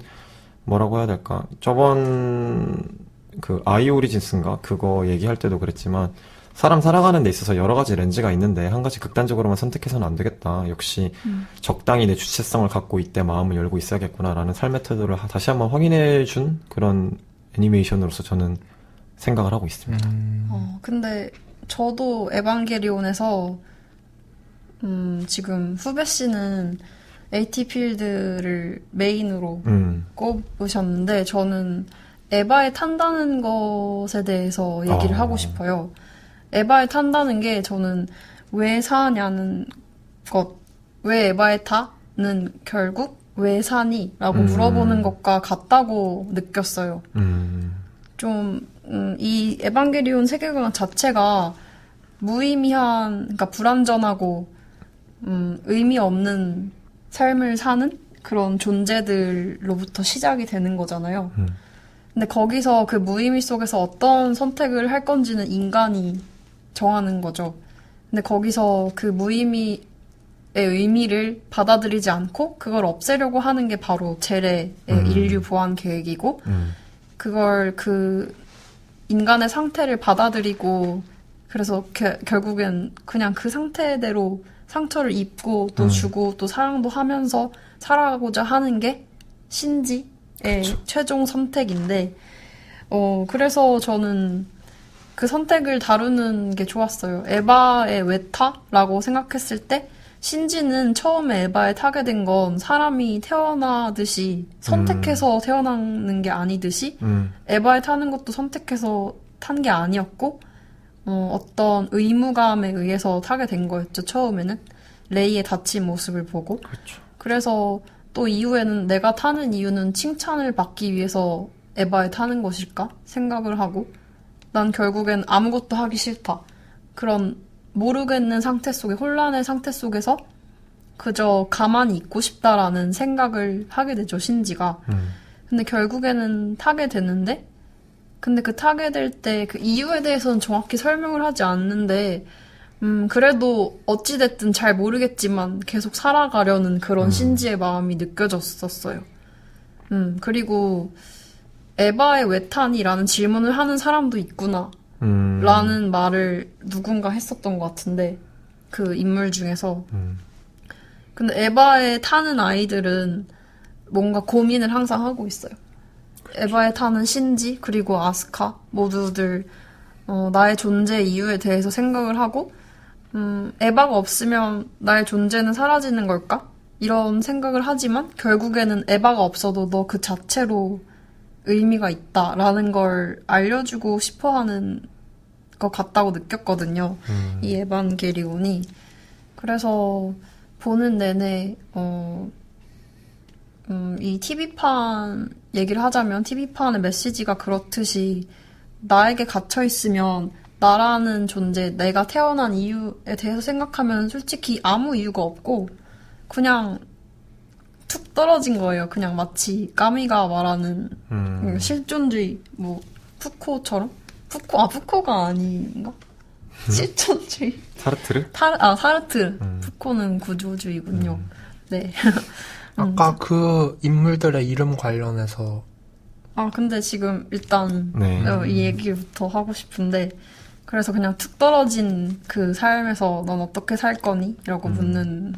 뭐라고 해야 될까? 저번 그 아이 오리진스인가? 그거 얘기할 때도 그랬지만, 사람 살아가는 데 있어서 여러 가지 렌즈가 있는데 한 가지 극단적으로만 선택해서는 안 되겠다. 역시 적당히 내 주체성을 갖고 이때 마음을 열고 있어야겠구나라는 삶의 태도를 다시 한번 확인해준 그런 애니메이션으로서 저는 생각을 하고 있습니다. 근데 저도 에반게리온에서 지금 후배 씨는 AT 필드를 메인으로 꼽으셨는데 저는 에바에 탄다는 것에 대해서 얘기를 하고 싶어요. 에바에 탄다는 게 저는 왜 사냐는 것, 왜 에바에 타는 결국 왜 사니? 라고 물어보는 것과 같다고 느꼈어요. 이 에반게리온 세계관 자체가 무의미한, 그러니까 불완전하고, 의미 없는 삶을 사는 그런 존재들로부터 시작이 되는 거잖아요. 근데 거기서 그 무의미 속에서 어떤 선택을 할 건지는 인간이 정하는 거죠. 근데 거기서 그 무의미의 의미를 받아들이지 않고 그걸 없애려고 하는 게 바로 젤의 인류 보완 계획이고 그걸 그 인간의 상태를 받아들이고 그래서 결국엔 그냥 그 상태대로 상처를 입고 또 주고 또 사랑도 하면서 살아가고자 하는 게 신지의 그쵸. 최종 선택인데 그래서 저는 그 선택을 다루는 게 좋았어요. 에바의 왜 타라고 생각했을 때 신지는 처음에 에바에 타게 된 건 사람이 태어나듯이 선택해서 태어나는 게 아니듯이 에바에 타는 것도 선택해서 탄 게 아니었고 어떤 의무감에 의해서 타게 된 거였죠. 처음에는 레이의 다친 모습을 보고 그렇죠. 그래서 또 이후에는 내가 타는 이유는 칭찬을 받기 위해서 에바에 타는 것일까 생각을 하고 난 결국엔 아무것도 하기 싫다. 그런 모르겠는 상태 속에 혼란의 상태 속에서 그저 가만히 있고 싶다라는 생각을 하게 되죠. 신지가. 근데 결국에는 타게 되는데 근데 그 타게 될 때 그 이유에 대해서는 정확히 설명을 하지 않는데 그래도 어찌됐든 잘 모르겠지만 계속 살아가려는 그런 신지의 마음이 느껴졌었어요. 그리고 에바의 왜 타니라는 질문을 하는 사람도 있구나. 라는 말을 누군가 했었던 것 같은데 그 인물 중에서 근데 에바에 타는 아이들은 뭔가 고민을 항상 하고 있어요. 에바에 타는 신지 그리고 아스카 모두들 나의 존재 이유에 대해서 생각을 하고 에바가 없으면 나의 존재는 사라지는 걸까? 이런 생각을 하지만 결국에는 에바가 없어도 너 그 자체로 의미가 있다라는 걸 알려주고 싶어하는 것 같다고 느꼈거든요. 이 에반게리온이. 그래서 보는 내내 이 TV판 얘기를 하자면 TV판의 메시지가 그렇듯이 나에게 갇혀있으면 나라는 존재, 내가 태어난 이유에 대해서 생각하면 솔직히 아무 이유가 없고 그냥 툭 떨어진 거예요. 그냥 마치 까미가 말하는 실존주의 뭐 푸코처럼 푸코가 아닌가? 실존주의 사르트르? 사르트르 푸코는 구조주의군요. 네. 아까 그 인물들의 이름 관련해서 근데 지금 일단 네. 이 얘기부터 하고 싶은데 그래서 그냥 툭 떨어진 그 삶에서 넌 어떻게 살 거니? 라고 묻는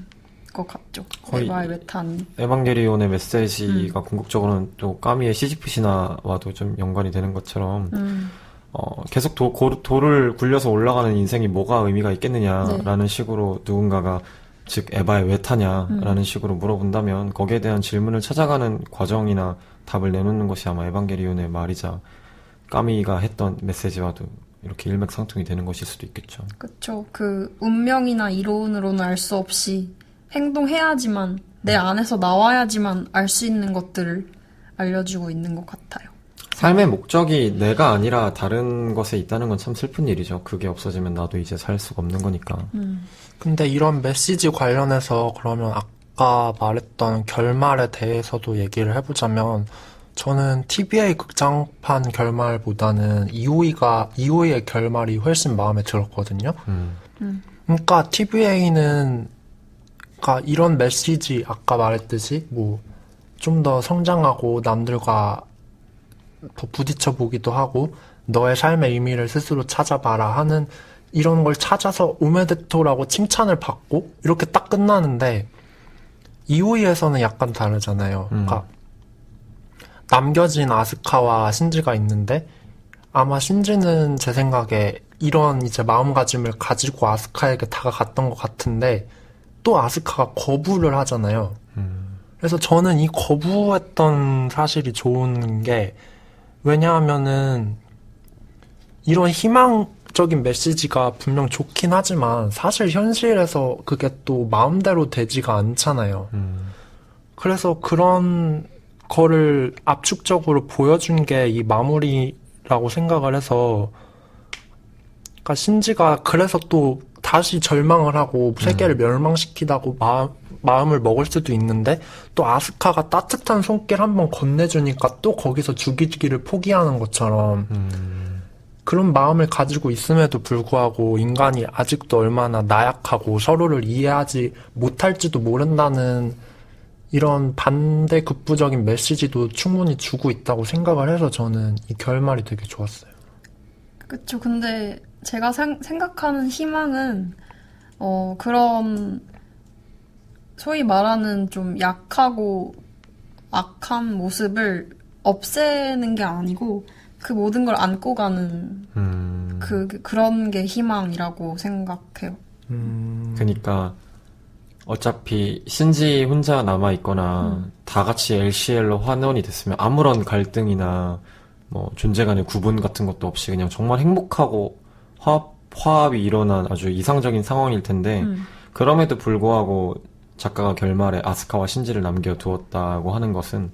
것 같죠. 에바의 메탄. 에반게리온의 메시지가 궁극적으로는 또 까미의 시지프 신화와도 좀 연관이 되는 것처럼 계속 돌을 굴려서 올라가는 인생이 뭐가 의미가 있겠느냐라는 네. 식으로 누군가가 즉 에바의 왜 타냐라는 식으로 물어본다면 거기에 대한 질문을 찾아가는 과정이나 답을 내놓는 것이 아마 에반게리온의 말이자 까미가 했던 메시지와도 이렇게 일맥상통이 되는 것일 수도 있겠죠. 그렇죠. 그 운명이나 이론으로는 알 수 없이 행동해야지만 내 안에서 나와야지만 알 수 있는 것들을 알려주고 있는 것 같아요. 삶의 목적이 내가 아니라 다른 것에 있다는 건 참 슬픈 일이죠. 그게 없어지면 나도 이제 살 수가 없는 거니까. 근데 이런 메시지 관련해서 그러면 아까 말했던 결말에 대해서도 얘기를 해보자면 저는 TVA 극장판 결말보다는 이오이의 결말이 훨씬 마음에 들었거든요. 그러니까 TVA는 그러니까 이런 메시지 아까 말했듯이 뭐 좀 더 성장하고 남들과 더 부딪혀 보기도 하고 너의 삶의 의미를 스스로 찾아봐라 하는 이런 걸 찾아서 오메데토라고 칭찬을 받고 이렇게 딱 끝나는데 이오이에서는 약간 다르잖아요. 그러니까 남겨진 아스카와 신지가 있는데 아마 신지는 제 생각에 이런 이제 마음가짐을 가지고 아스카에게 다가갔던 것 같은데 또 아스카가 거부를 하잖아요. 그래서 저는 이 거부했던 사실이 좋은 게 왜냐하면은 이런 희망적인 메시지가 분명 좋긴 하지만 사실 현실에서 그게 또 마음대로 되지가 않잖아요. 그래서 그런 거를 압축적으로 보여준 게 이 마무리라고 생각을 해서 그러니까 신지가 그래서 또 다시 절망을 하고 세계를 멸망시키다고 마음을 먹을 수도 있는데 또 아스카가 따뜻한 손길 한번 건네주니까 또 거기서 죽이기를 포기하는 것처럼 그런 마음을 가지고 있음에도 불구하고 인간이 아직도 얼마나 나약하고 서로를 이해하지 못할지도 모른다는 이런 반대급부적인 메시지도 충분히 주고 있다고 생각을 해서 저는 이 결말이 되게 좋았어요. 그쵸. 근데 제가 생각하는 희망은 그런 소위 말하는 좀 약하고 악한 모습을 없애는 게 아니고 그 모든 걸 안고 가는 그런 게 희망이라고 생각해요. 그러니까 어차피 신지 혼자 남아있거나 다 같이 LCL로 환원이 됐으면 아무런 갈등이나 뭐 존재 간의 구분 같은 것도 없이 그냥 정말 행복하고 화합이 일어난 아주 이상적인 상황일 텐데 그럼에도 불구하고 작가가 결말에 아스카와 신지를 남겨두었다고 하는 것은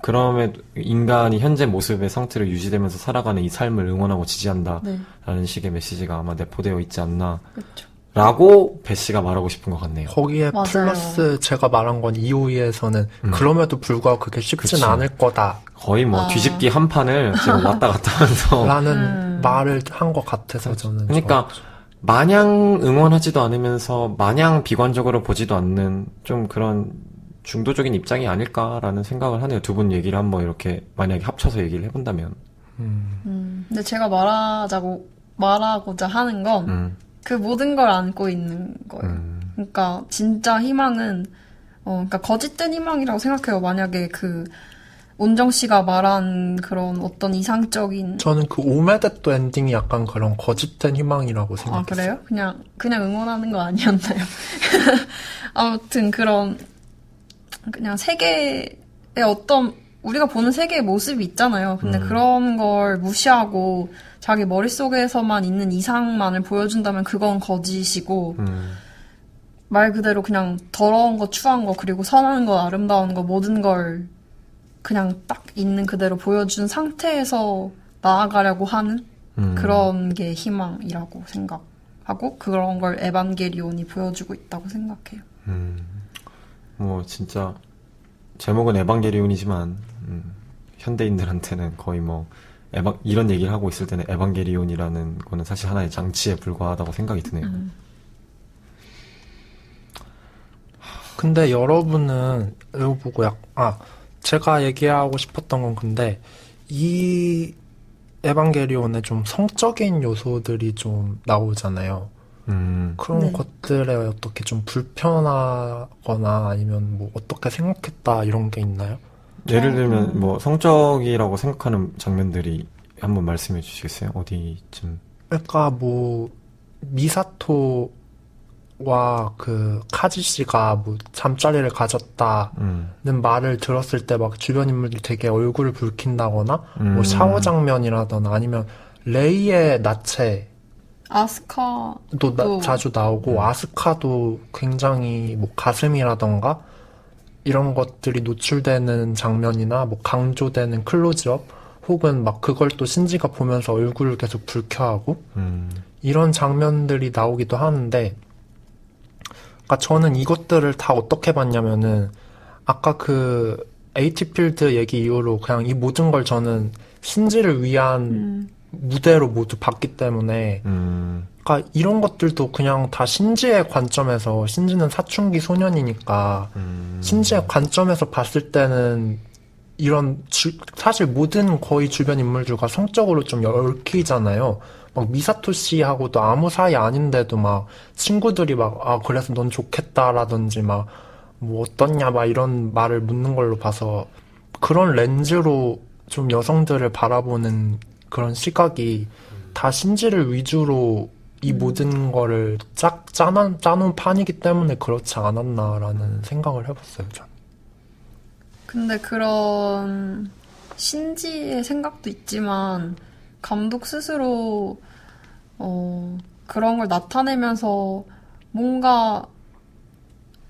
그럼에도 인간이 현재 모습의 상태로 유지되면서 살아가는 이 삶을 응원하고 지지한다라는 식의 메시지가 아마 내포되어 있지 않나 그쵸. 라고 배씨가 말하고 싶은 것 같네요. 거기에 맞아요. 플러스 제가 말한 건 이오이에서는 그럼에도 불구하고 그게 쉽진 그치. 않을 거다 거의 뭐 뒤집기 한 판을 지금 왔다 갔다 하면서 라는 말을 한 것 같아서 저는 그러니까 마냥 응원하지도 않으면서 마냥 비관적으로 보지도 않는 좀 그런 중도적인 입장이 아닐까라는 생각을 하네요. 두 분 얘기를 한번 이렇게 만약에 합쳐서 얘기를 해본다면. 근데 제가 말하고자 하는 건 그 모든 걸 안고 있는 거예요. 그러니까 진짜 희망은 그러니까 거짓된 희망이라고 생각해요. 만약에 그 온정 씨가 말한 그런 어떤 이상적인 저는 그 오메데토 엔딩이 약간 그런 거짓된 희망이라고 생각했어요. 아 그래요? 그냥 응원하는 거 아니었나요? 아무튼 그런 그냥 세계의 어떤 우리가 보는 세계의 모습이 있잖아요. 근데 그런 걸 무시하고 자기 머릿속에서만 있는 이상만을 보여준다면 그건 거짓이고 말 그대로 그냥 더러운 거, 추한 거, 그리고 선한 거, 아름다운 거 모든 걸 그냥 딱 있는 그대로 보여준 상태에서 나아가려고 하는 그런 게 희망이라고 생각하고 그런 걸 에반게리온이 보여주고 있다고 생각해요. 뭐 진짜 제목은 에반게리온이지만 현대인들한테는 거의 뭐 이런 얘기를 하고 있을 때는 에반게리온이라는 거는 사실 하나의 장치에 불과하다고 생각이 드네요. 근데 여러분은 이거 보고 제가 얘기하고 싶었던 건 근데 이 에반게리온에 좀 성적인 요소들이 좀 나오잖아요. 그런 네. 것들에 어떻게 좀 불편하거나 아니면 뭐 어떻게 생각했다 이런 게 있나요? 예를 들면 뭐 성적이라고 생각하는 장면들이 한번 말씀해 주시겠어요? 어디쯤? 그러니까 뭐 미사토와 그 카지 씨가 뭐 잠자리를 가졌다는 말을 들었을 때 막 주변 인물들이 되게 얼굴을 붉힌다거나 뭐 샤워 장면이라거나 아니면 레이의 나체 아스카도 자주 나오고 아스카도 굉장히 뭐 가슴이라던가 이런 것들이 노출되는 장면이나 뭐 강조되는 클로즈업 혹은 막 그걸 또 신지가 보면서 얼굴을 계속 붉혀하고 이런 장면들이 나오기도 하는데, 그러니까 저는 이것들을 다 어떻게 봤냐면은 아까 그 에이티필드 얘기 이후로 그냥 이 모든 걸 저는 신지를 위한 무대로 모두 봤기 때문에, 그러니까 이런 것들도 그냥 다 신지의 관점에서, 신지는 사춘기 소년이니까 신지의 관점에서 봤을 때는 이런 사실 모든 거의 주변 인물들과 성적으로 좀 얽히잖아요. 막 미사토 씨하고도 아무 사이 아닌데도 막 친구들이 막 그래서 넌 좋겠다라든지 막 뭐 어떻냐 막 이런 말을 묻는 걸로 봐서, 그런 렌즈로 좀 여성들을 바라보는 그런 시각이 다 신지를 위주로 이 모든 거를 짜놓은 판이기 때문에 그렇지 않았나라는 생각을 해봤어요, 전. 근데 그런 신지의 생각도 있지만 감독 스스로 그런 걸 나타내면서 뭔가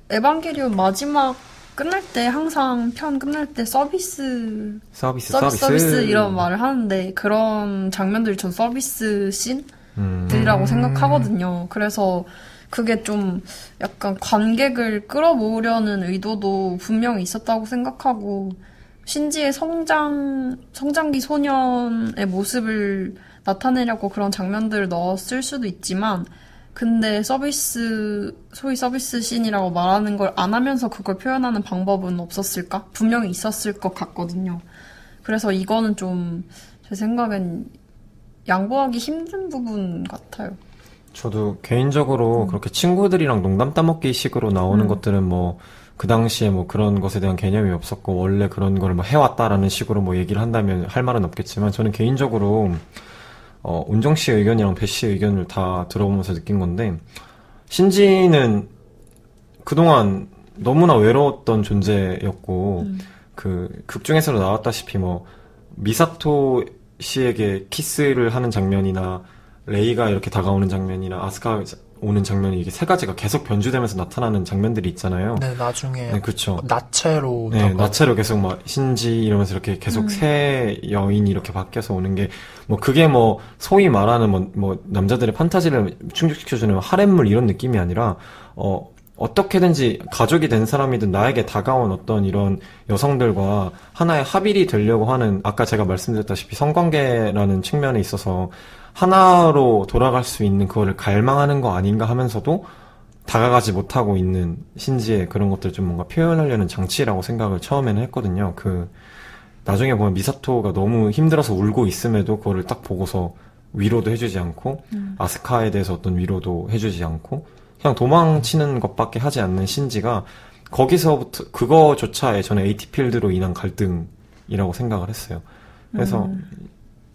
에반게리온 마지막 끝날 때 항상 편 끝날 때 서비스 이런 말을 하는데, 그런 장면들이 전 서비스 씬들이라고 생각하거든요. 그래서 그게 좀 약간 관객을 끌어모으려는 의도도 분명히 있었다고 생각하고, 신지의 성장기 소년의 모습을 나타내려고 그런 장면들을 넣었을 수도 있지만, 근데 소위 서비스 씬이라고 말하는 걸 안 하면서 그걸 표현하는 방법은 없었을까? 분명히 있었을 것 같거든요. 그래서 이거는 좀 제 생각엔 양보하기 힘든 부분 같아요. 저도 개인적으로 그렇게 친구들이랑 농담 따먹기 식으로 나오는 것들은 뭐 그 당시에 뭐 그런 것에 대한 개념이 없었고 원래 그런 걸 뭐 해왔다라는 식으로 뭐 얘기를 한다면 할 말은 없겠지만, 저는 개인적으로 운정 씨의 의견이랑 배 씨의 의견을 다 들어보면서 느낀 건데, 신지는 그동안 너무나 외로웠던 존재였고, 그 극 중에서도 나왔다시피 뭐 미사토 씨에게 키스를 하는 장면이나 레이가 이렇게 다가오는 장면이나 아스카 오는 장면이, 이게 세 가지가 계속 변주되면서 나타나는 장면들이 있잖아요. 네, 나중에. 네, 그쵸. 나체로. 네, 나체로 계속 막 신지 이러면서 이렇게 계속 새 여인이 이렇게 바뀌어서 오는 게, 뭐 그게 뭐 소위 말하는 뭐 남자들의 판타지를 충족시켜주는 하렘물 이런 느낌이 아니라, 어떻게든지 가족이 된 사람이든 나에게 다가온 어떤 이런 여성들과 하나의 합일이 되려고 하는, 아까 제가 말씀드렸다시피 성관계라는 측면에 있어서 하나로 돌아갈 수 있는 그거를 갈망하는 거 아닌가 하면서도 다가가지 못하고 있는 신지의 그런 것들을 좀 뭔가 표현하려는 장치라고 생각을 처음에는 했거든요. 나중에 보면 미사토가 너무 힘들어서 울고 있음에도 그거를 딱 보고서 위로도 해주지 않고, 아스카에 대해서 어떤 위로도 해주지 않고, 그냥 도망치는 것밖에 하지 않는 신지가, 거기서부터 그거조차에 저는 에이티필드로 인한 갈등이라고 생각을 했어요. 그래서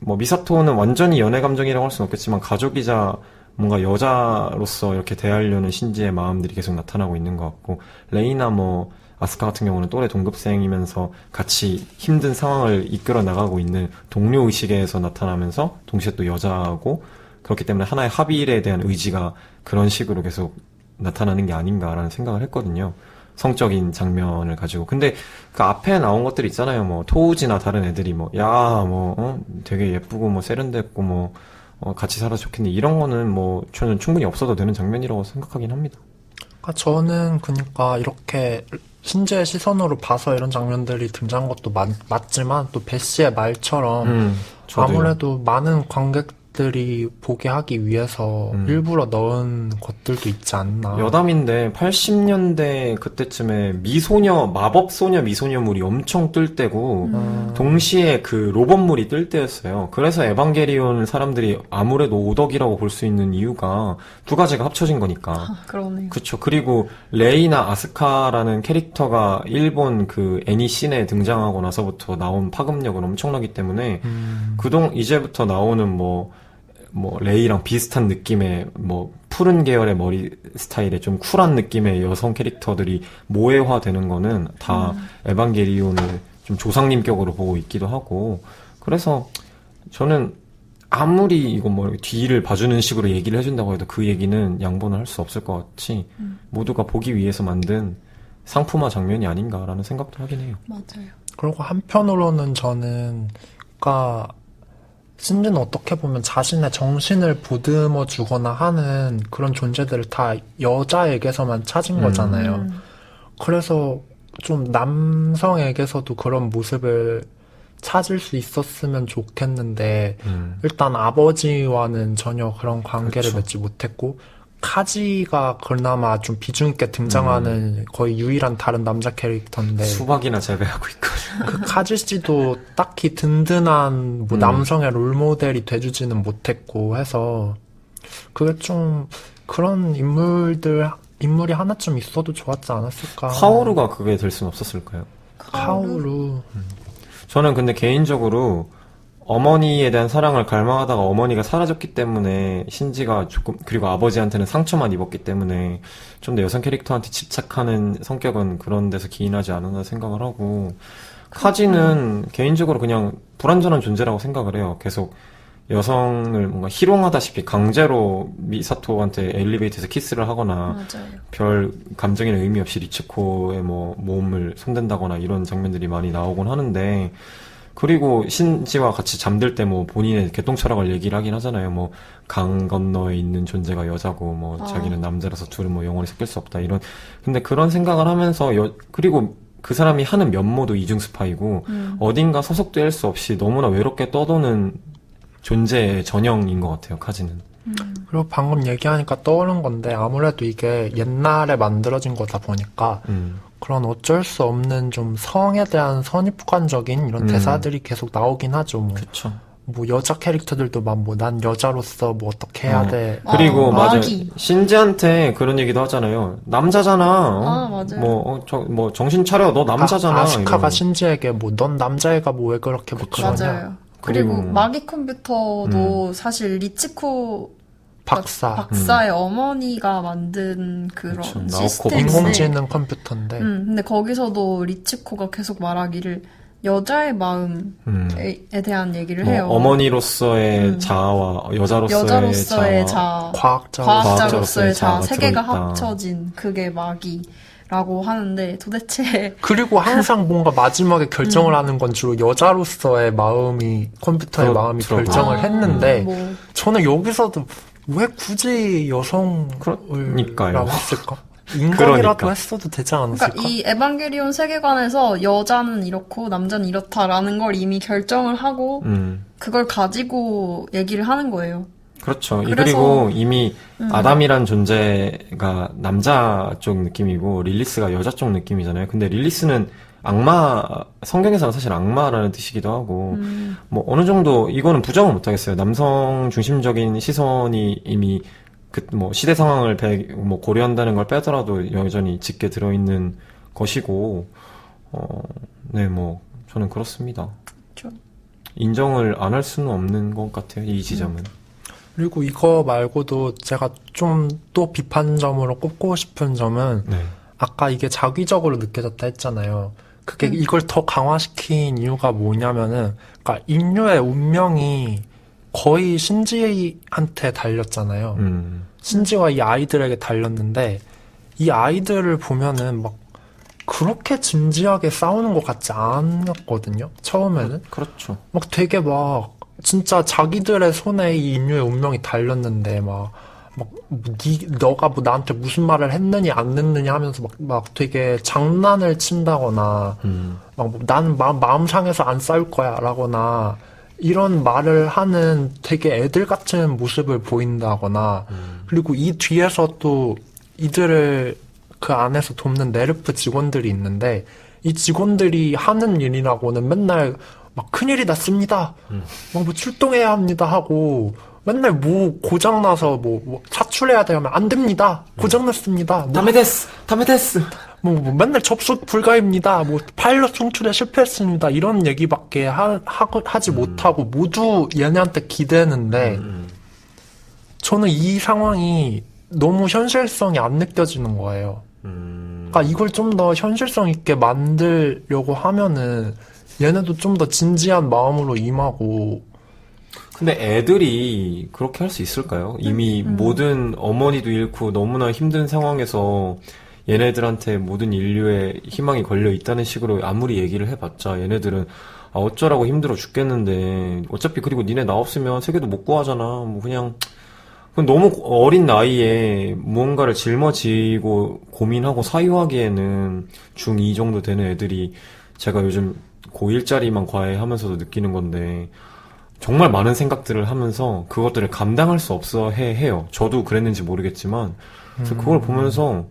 뭐 미사토는 완전히 연애 감정이라고 할 수는 없겠지만 가족이자 뭔가 여자로서 이렇게 대하려는 신지의 마음들이 계속 나타나고 있는 것 같고, 레이나 뭐 아스카 같은 경우는 또래 동급생이면서 같이 힘든 상황을 이끌어 나가고 있는 동료 의식에서 나타나면서 동시에 또 여자고, 그렇기 때문에 하나의 합일에 대한 의지가 그런 식으로 계속 나타나는 게 아닌가라는 생각을 했거든요. 성적인 장면을 가지고. 근데 그 앞에 나온 것들 있잖아요. 뭐 토우지나 다른 애들이 되게 예쁘고 뭐 세련됐고 같이 살아서 좋겠네, 이런 거는 뭐 저는 충분히 없어도 되는 장면이라고 생각하긴 합니다. 저는 그러니까 이렇게 신지의 시선으로 봐서 이런 장면들이 등장한 것도 맞지만, 또 배 씨의 말처럼 아무래도 많은 관객들이 보게 하기 위해서 일부러 넣은 것들도 있지 않나. 여담인데 80년대 그때쯤에 마법소녀 미소녀물이 엄청 뜰 때고, 동시에 그 로봇물이 뜰 때였어요. 그래서 에반게리온 사람들이 아무래도 오덕이라고 볼 수 있는 이유가 두 가지가 합쳐진 거니까. 그러네요. 그쵸. 그리고 레이나 아스카라는 캐릭터가 일본 그 애니씬에 등장하고 나서부터 나온 파급력은 엄청나기 때문에, 이제부터 나오는 레이랑 비슷한 느낌의 푸른 계열의 머리 스타일의 좀 쿨한 느낌의 여성 캐릭터들이 모해화되는 거는 다 에반게리온을 좀 조상님격으로 보고 있기도 하고, 그래서 저는 아무리 이거 뒤를 봐주는 식으로 얘기를 해준다고 해도 그 얘기는 양보는 할 수 없을 것 같이, 모두가 보기 위해서 만든 상품화 장면이 아닌가라는 생각도 하긴 해요. 맞아요. 그리고 한편으로는 저는 그러니까 신지는 어떻게 보면 자신의 정신을 보듬어 주거나 하는 그런 존재들을 다 여자에게서만 찾은 거잖아요. 그래서 좀 남성에게서도 그런 모습을 찾을 수 있었으면 좋겠는데 일단 아버지와는 전혀 그런 관계를 그렇죠. 맺지 못했고 카지가 그나마 좀 비중 있게 등장하는 거의 유일한 다른 남자 캐릭터인데 수박이나 재배하고 있거든요. 그 카지 씨도 딱히 든든한 뭐 남성의 롤모델이 돼주지는 못했고 해서 그게 좀 그런 인물이 하나쯤 있어도 좋았지 않았을까. 카오루가 그게 될 수는 없었을까요? 카오루. 저는 근데 개인적으로 어머니에 대한 사랑을 갈망하다가 어머니가 사라졌기 때문에 신지가 조금, 그리고 아버지한테는 상처만 입었기 때문에 좀 더 여성 캐릭터한테 집착하는 성격은 그런 데서 기인하지 않았나 생각을 하고, 카지는 개인적으로 그냥 불완전한 존재라고 생각을 해요. 계속 여성을 뭔가 희롱하다시피 강제로 미사토한테 엘리베이터에서 키스를 하거나 맞아요. 별 감정이나 의미 없이 리츠코의 뭐 몸을 손댄다거나 이런 장면들이 많이 나오곤 하는데, 그리고 신지와 같이 잠들 때 뭐 본인의 개똥 철학을 얘기를 하긴 하잖아요. 뭐 강 건너에 있는 존재가 여자고 뭐 자기는 남자라서 둘은 뭐 영원히 섞일 수 없다 이런. 근데 그런 생각을 하면서 그리고 그 사람이 하는 면모도 이중 스파이고 어딘가 소속될 수 없이 너무나 외롭게 떠도는 존재의 전형인 것 같아요. 카지는. 그리고 방금 얘기하니까 떠오른 건데 아무래도 이게 옛날에 만들어진 거다 보니까 그런 어쩔 수 없는 좀 성에 대한 선입관적인 이런 대사들이 계속 나오긴 하죠. 뭐, 그쵸. 뭐 여자 캐릭터들도 막 뭐 난 여자로서 뭐 어떻게 해야 돼. 그리고 맞아 마기. 신지한테 그런 얘기도 하잖아요. 남자잖아. 맞아요. 뭐 정신 차려. 너 남자잖아. 아시카가 이러면. 신지에게 뭐 넌 남자애가 뭐 왜 그렇게 뭐 그러냐. 맞아요. 그리고 그리고 마기 컴퓨터도 사실 리츠코 박사의 어머니가 만든 그런 그쵸, 나오코 시스템인데 인공지능 컴퓨터인데 근데 거기서도 리츠코가 계속 말하기를 여자의 마음에 대한 얘기를 뭐 해요. 어머니로서의 자아와 여자로서의 자아. 과학자로서의 자아 자아가 세 개가 들어있다. 합쳐진 그게 마기라고 하는데 도대체 그리고 항상 뭔가 마지막에 결정을 하는 건 주로 여자로서의 마음이 컴퓨터의 마음이 그렇더라고요. 결정을 했는데 뭐 저는 여기서도 왜 굳이 그러니까요. 여성이라고 했을까? 인간이라도 그러니까. 했어도 되지 않았을까? 그러니까 이 에반게리온 세계관에서 여자는 이렇고 남자는 이렇다라는 걸 이미 결정을 하고 그걸 가지고 얘기를 하는 거예요. 그렇죠. 그래서- 그리고 이미 아담이란 존재가 남자 쪽 느낌이고 릴리스가 여자 쪽 느낌이잖아요. 근데 릴리스는 성경에서는 사실 악마라는 뜻이기도 하고 뭐 어느 정도 이거는 부정을 못 하겠어요. 남성 중심적인 시선이 이미 뭐 시대 상황을 뭐 고려한다는 걸 빼더라도 여전히 짙게 들어있는 것이고 네, 뭐 저는 그렇습니다. 그렇죠. 인정을 안 할 수는 없는 것 같아요. 이 지점은. 그리고 이거 말고도 제가 좀 또 비판점으로 꼽고 싶은 점은 네. 아까 이게 자기적으로 느껴졌다 했잖아요. 그게 이걸 더 강화시킨 이유가 뭐냐면은 그러니까 인류의 운명이 거의 신지한테 달렸잖아요. 신지와 이 아이들에게 달렸는데 이 아이들을 보면은 막 그렇게 진지하게 싸우는 것 같지 않았거든요. 처음에는. 그렇죠. 막 되게 막 진짜 자기들의 손에 이 인류의 운명이 달렸는데 너가 뭐 나한테 무슨 말을 했느냐 안 했느냐 하면서 막 되게 장난을 친다거나 나는 마음 상해서 안 싸울 거야 라거나 이런 말을 하는 되게 애들 같은 모습을 보인다거나 그리고 이 뒤에서 또 이들을 그 안에서 돕는 네르프 직원들이 있는데 이 직원들이 하는 일이라고는 맨날 막 큰일이 났습니다. 뭐 출동해야 합니다 하고 맨날 뭐 고장나서 뭐 사출해야 되면 안 됩니다. 고장났습니다. 다메데스. 뭐 맨날 접속 불가입니다. 뭐 파일럿 송출에 실패했습니다. 이런 얘기밖에 하지 못하고 모두 얘네한테 기대는데 저는 이 상황이 너무 현실성이 안 느껴지는 거예요. 그러니까 이걸 좀 더 현실성 있게 만들려고 하면은 얘네도 좀 더 진지한 마음으로 임하고. 근데 애들이 그렇게 할 수 있을까요? 이미 모든 어머니도 잃고 너무나 힘든 상황에서 얘네들한테 모든 인류의 희망이 걸려 있다는 식으로 아무리 얘기를 해봤자 얘네들은 어쩌라고 힘들어 죽겠는데 어차피 그리고 니네 나 없으면 세계도 못 구하잖아. 뭐 그냥 너무 어린 나이에 무언가를 짊어지고 고민하고 사유하기에는 중2 정도 되는 애들이 제가 요즘 고1짜리만 과외하면서도 느끼는 건데 정말 많은 생각들을 하면서 그것들을 감당할 수 없어 해요. 저도 그랬는지 모르겠지만 그래서 그걸 보면서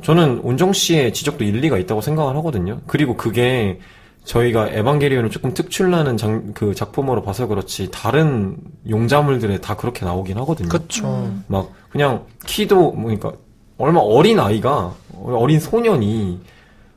저는 온정 씨의 지적도 일리가 있다고 생각을 하거든요. 그리고 그게 저희가 에반게리온을 조금 특출나는 그 작품으로 봐서 그렇지 다른 용자물들에 다 그렇게 나오긴 하거든요. 그쵸. 막 그냥 키도 그러니까 얼마 어린 아이가 어린 소년이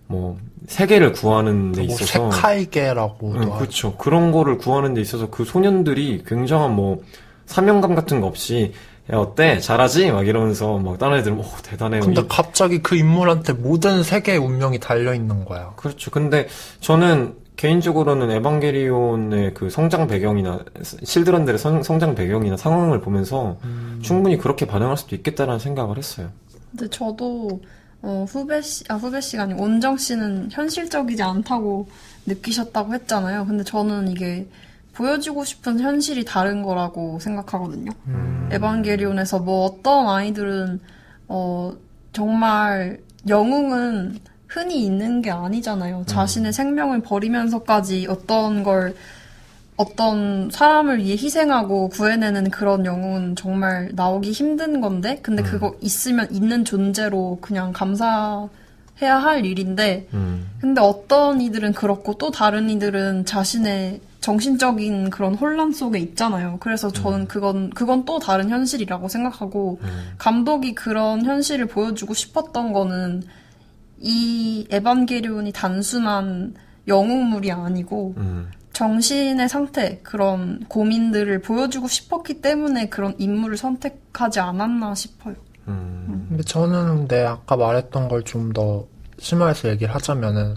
뭐 세계를 구하는 데 있어서 뭐 세카이게라고도 그렇죠. 그런 거를 구하는 데 있어서 그 소년들이 굉장한 뭐 사명감 같은 거 없이 야 어때? 잘하지? 막 이러면서 막 다른 애들은 대단해. 근데 갑자기 그 인물한테 모든 세계의 운명이 달려있는 거야. 그렇죠. 근데 저는 개인적으로는 에반게리온의 그 성장 배경이나 실드런들의 성장 배경이나 상황을 보면서 충분히 그렇게 반응할 수도 있겠다라는 생각을 했어요. 근데 저도 후배 씨가 아니고 온정 씨는 현실적이지 않다고 느끼셨다고 했잖아요. 근데 저는 이게 보여주고 싶은 현실이 다른 거라고 생각하거든요. 에반게리온에서 뭐 어떤 아이들은 정말 영웅은 흔히 있는 게 아니잖아요. 자신의 생명을 버리면서까지 어떤 사람을 위해 희생하고 구해내는 그런 영웅은 정말 나오기 힘든 건데, 근데 그거 있으면 있는 존재로 그냥 감사해야 할 일인데, 근데 어떤 이들은 그렇고 또 다른 이들은 자신의 정신적인 그런 혼란 속에 있잖아요. 그래서 저는 그건 또 다른 현실이라고 생각하고, 감독이 그런 현실을 보여주고 싶었던 거는 이 에반게리온이 단순한 영웅물이 아니고, 정신의 상태, 그런 고민들을 보여주고 싶었기 때문에 그런 인물을 선택하지 않았나 싶어요. 근데 저는 아까 말했던 걸 좀 더 심화해서 얘기를 하자면은,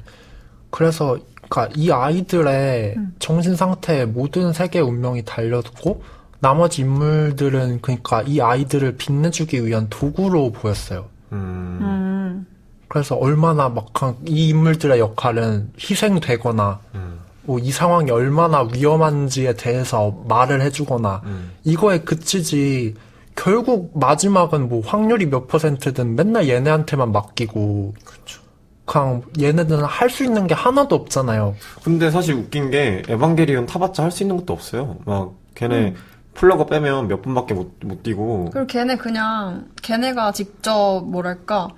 그래서 그러니까 이 아이들의 정신 상태에 모든 세계의 운명이 달려있고 나머지 인물들은 그러니까 이 아이들을 빛내주기 위한 도구로 보였어요. 그래서 얼마나 이 인물들의 역할은 희생되거나 뭐 이 상황이 얼마나 위험한지에 대해서 말을 해주거나 이거에 그치지 결국 마지막은 뭐 확률이 몇 %든 맨날 얘네한테만 맡기고 그렇죠. 그냥 얘네들은 할 수 있는 게 하나도 없잖아요. 근데 사실 웃긴 게 에반게리온 타봤자 할 수 있는 것도 없어요. 막 걔네 플러그 빼면 몇 분밖에 못 뛰고. 그리고 걔네가 직접 뭐랄까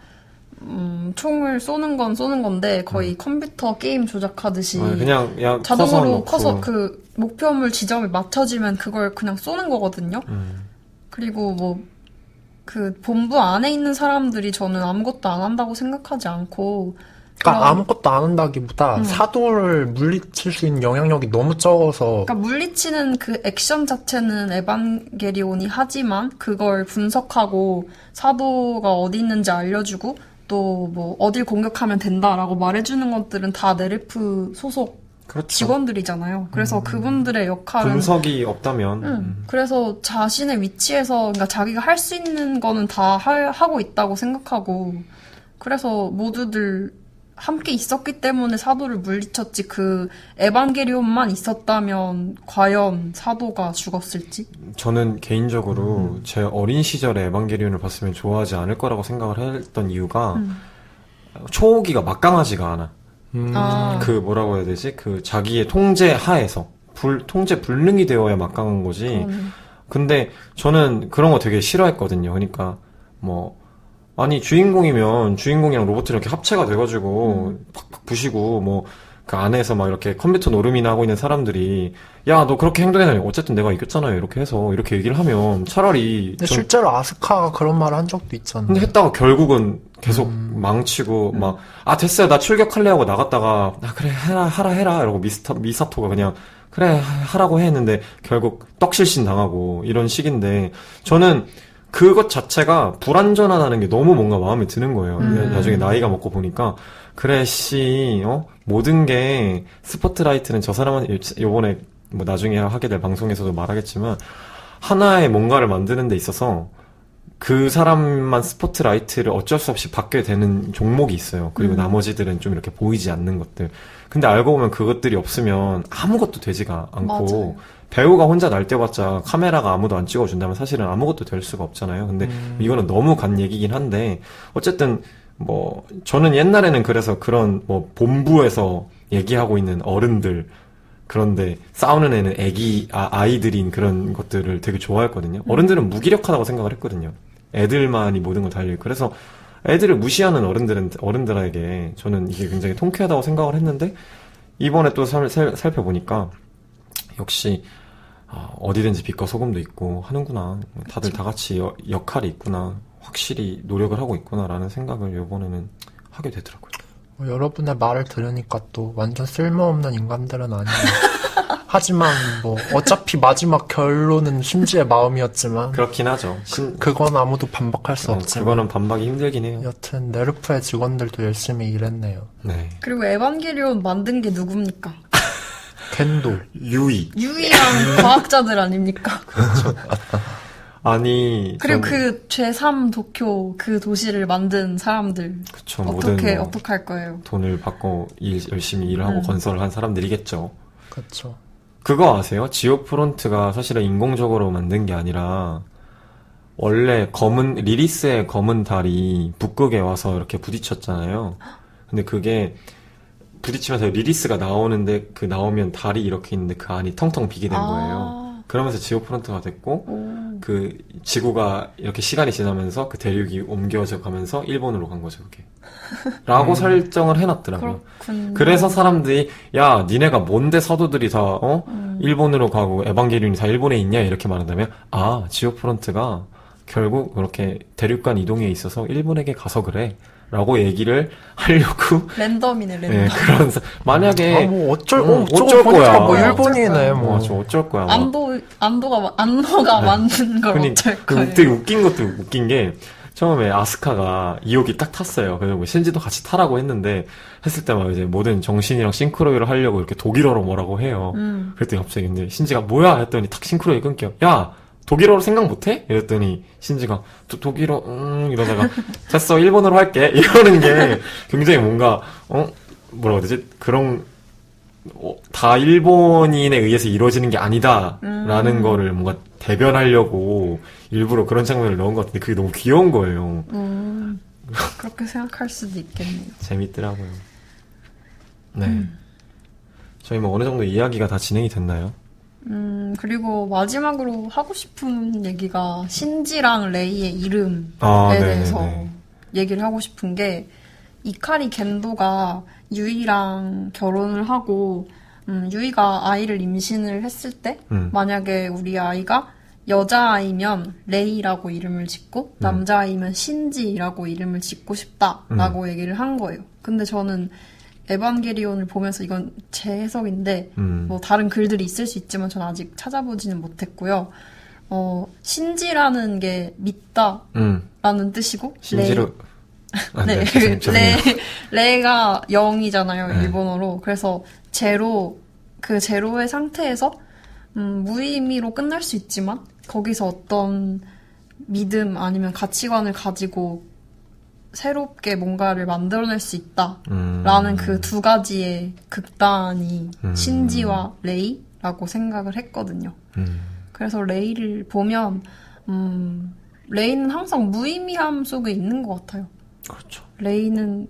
총을 쏘는 건데 거의 컴퓨터 게임 조작하듯이 그냥 자동으로 커서 그 목표물 지점에 맞춰지면 그걸 그냥 쏘는 거거든요. 그리고 뭐 그 본부 안에 있는 사람들이 저는 아무것도 안 한다고 생각하지 않고, 그러니까 아무것도 안 한다기보다 사도를 물리칠 수 있는 영향력이 너무 적어서, 그러니까 물리치는 그 액션 자체는 에반게리온이 하지만 그걸 분석하고 사도가 어디 있는지 알려주고 또 뭐 어딜 공격하면 된다라고 말해주는 것들은 다 네르프 소속 그렇죠. 직원들이잖아요. 그래서 그분들의 역할은 분석이 없다면 그래서 자신의 위치에서 그러니까 자기가 할 수 있는 거는 다 하고 있다고 생각하고, 그래서 모두들 함께 있었기 때문에 사도를 물리쳤지, 그 에반게리온만 있었다면 과연 사도가 죽었을지? 저는 개인적으로 제 어린 시절에 에반게리온을 봤으면 좋아하지 않을 거라고 생각을 했던 이유가 초호기가 막강하지가 않아. 그 뭐라고 해야 되지? 그 자기의 통제 하에서 통제 불능이 되어야 막강한 거지. 근데 저는 그런 거 되게 싫어했거든요. 그러니까 뭐 아니 주인공이면 주인공이랑 로봇이 이렇게 합체가 돼가지고 팍팍 부시고 뭐 그 안에서 막 이렇게 컴퓨터 노름이나 하고 있는 사람들이 야 너 그렇게 행동해다니 어쨌든 내가 이겼잖아요 이렇게 해서 이렇게 얘기를 하면 차라리 근데 실제로 아스카가 그런 말을 한 적도 있잖아요. 근데 했다가 결국은 계속 망치고 막 됐어요 나 출격할래 하고 나갔다가 그래 해라 이러고 미사토가 그냥 그래 하라고 했는데 결국 떡실신 당하고 이런 식인데 저는 그것 자체가 불완전하다는 게 너무 뭔가 마음에 드는 거예요. 나중에 나이가 먹고 보니까 그래 모든 게 스포트라이트는 저 사람은 요번에 뭐 나중에 하게 될 방송에서도 말하겠지만 하나의 뭔가를 만드는 데 있어서 그 사람만 스포트라이트를 어쩔 수 없이 받게 되는 종목이 있어요. 그리고 나머지들은 좀 이렇게 보이지 않는 것들. 근데 알고 보면 그것들이 없으면 아무것도 되지가 않고 맞아요. 배우가 혼자 날뛰어봤자 카메라가 아무도 안 찍어준다면 사실은 아무것도 될 수가 없잖아요. 근데 이거는 너무 간 얘기긴 한데 어쨌든 뭐 저는 옛날에는 그래서 그런 뭐 본부에서 얘기하고 있는 어른들 그런데 싸우는 애는 아이들인 그런 것들을 되게 좋아했거든요. 어른들은 무기력하다고 생각을 했거든요. 애들만이 모든 걸 달리고. 그래서 애들을 무시하는 어른들에게 저는 이게 굉장히 통쾌하다고 생각을 했는데, 이번에 또 살펴보니까, 역시, 어디든지 빛과 소금도 있고 하는구나. 다들 다 같이 역할이 있구나. 확실히 노력을 하고 있구나라는 생각을 이번에는 하게 되더라고요. 여러분의 말을 들으니까 또 완전 쓸모없는 인간들은 아니에요. 하지만 뭐 어차피 마지막 결론은 신지의 마음이었지만 그렇긴 하죠. 그건 아무도 반박할 수 없지만 그거는 반박이 힘들긴 해요. 여튼 네르프의 직원들도 열심히 일했네요. 네. 그리고 에반게리온 만든 게 누굽니까? 켄도 유이. 유일한 과학자들 아닙니까? 아니. 그리고 그 제3 도쿄 그 도시를 만든 사람들. 그쵸. 어떻게 할 거예요? 돈을 받고 열심히 일을 하고 건설을 한 사람들이겠죠. 그렇죠. 그거 아세요? 지오프론트가 사실은 인공적으로 만든 게 아니라 원래 리리스의 검은 달이 북극에 와서 이렇게 부딪혔잖아요. 근데 그게 부딪히면서 리리스가 나오는데 그 나오면 달이 이렇게 있는데 그 안이 텅텅 비게 된 거예요. 그러면서 지오프론트가 됐고 그 지구가 이렇게 시간이 지나면서 그 대륙이 옮겨져 가면서 일본으로 간 거죠, 그게. 라고 설정을 해놨더라고요. 그렇군요. 그래서 사람들이 야 니네가 뭔데 서도들이 다 일본으로 가고 에반게리온이 다 일본에 있냐 이렇게 말한다면 지오프론트가 결국 그렇게 대륙 간 이동에 있어서 일본에게 가서 그래 라고 얘기를 하려고 랜덤이네. 네, 그런 만약에 뭐 어쩔 거야. 뭐 일본이네 뭐. 저 어쩔 거야. 안도가 만든 걸 어쩔 거예요. 되게 웃긴 것도 웃긴 게 처음에 아스카가 2호기 딱 탔어요. 그래서 뭐 신지도 같이 타라고 했을 때 막 이제 모든 정신이랑 싱크로율을 하려고 이렇게 독일어로 뭐라고 해요. 그랬더니 갑자기 근데 신지가 뭐야 했더니 탁 싱크로율 끊겨. 야 독일어로 생각 못해? 이랬더니 신지가 독일어 이러다가 됐어 일본어로 할게 이러는 게 굉장히 뭔가 뭐라고 해야 되지? 그런 다 일본인에 의해서 이루어지는 게 아니다라는 거를 뭔가 대변하려고 일부러 그런 장면을 넣은 것 같은데 그게 너무 귀여운 거예요. 그렇게 생각할 수도 있겠네요. 재밌더라고요. 네. 저희 뭐 어느 정도 이야기가 다 진행이 됐나요? 그리고 마지막으로 하고 싶은 얘기가 신지랑 레이의 이름에 대해서 얘기를 하고 싶은 게 이카리 겐도가 유이랑 결혼을 하고 유이가 아이를 임신을 했을 때 만약에 우리 아이가 여자아이면 레이라고 이름을 짓고 남자아이면 신지라고 이름을 짓고 싶다라고 얘기를 한 거예요. 근데 저는 에반게리온을 보면서 이건 제 해석인데 뭐 다른 글들이 있을 수 있지만 전 아직 찾아보지는 못했고요. 신지라는 게 믿다라는 뜻이고 신지로 레가 0이잖아요. 일본어로. 그래서 그 제로의 상태에서 무의미로 끝날 수 있지만 거기서 어떤 믿음 아니면 가치관을 가지고 새롭게 뭔가를 만들어낼 수 있다라는 그 두 가지의 극단이 신지와 레이라고 생각을 했거든요. 그래서 레이를 보면 레이는 항상 무의미함 속에 있는 것 같아요. 그렇죠. 레이는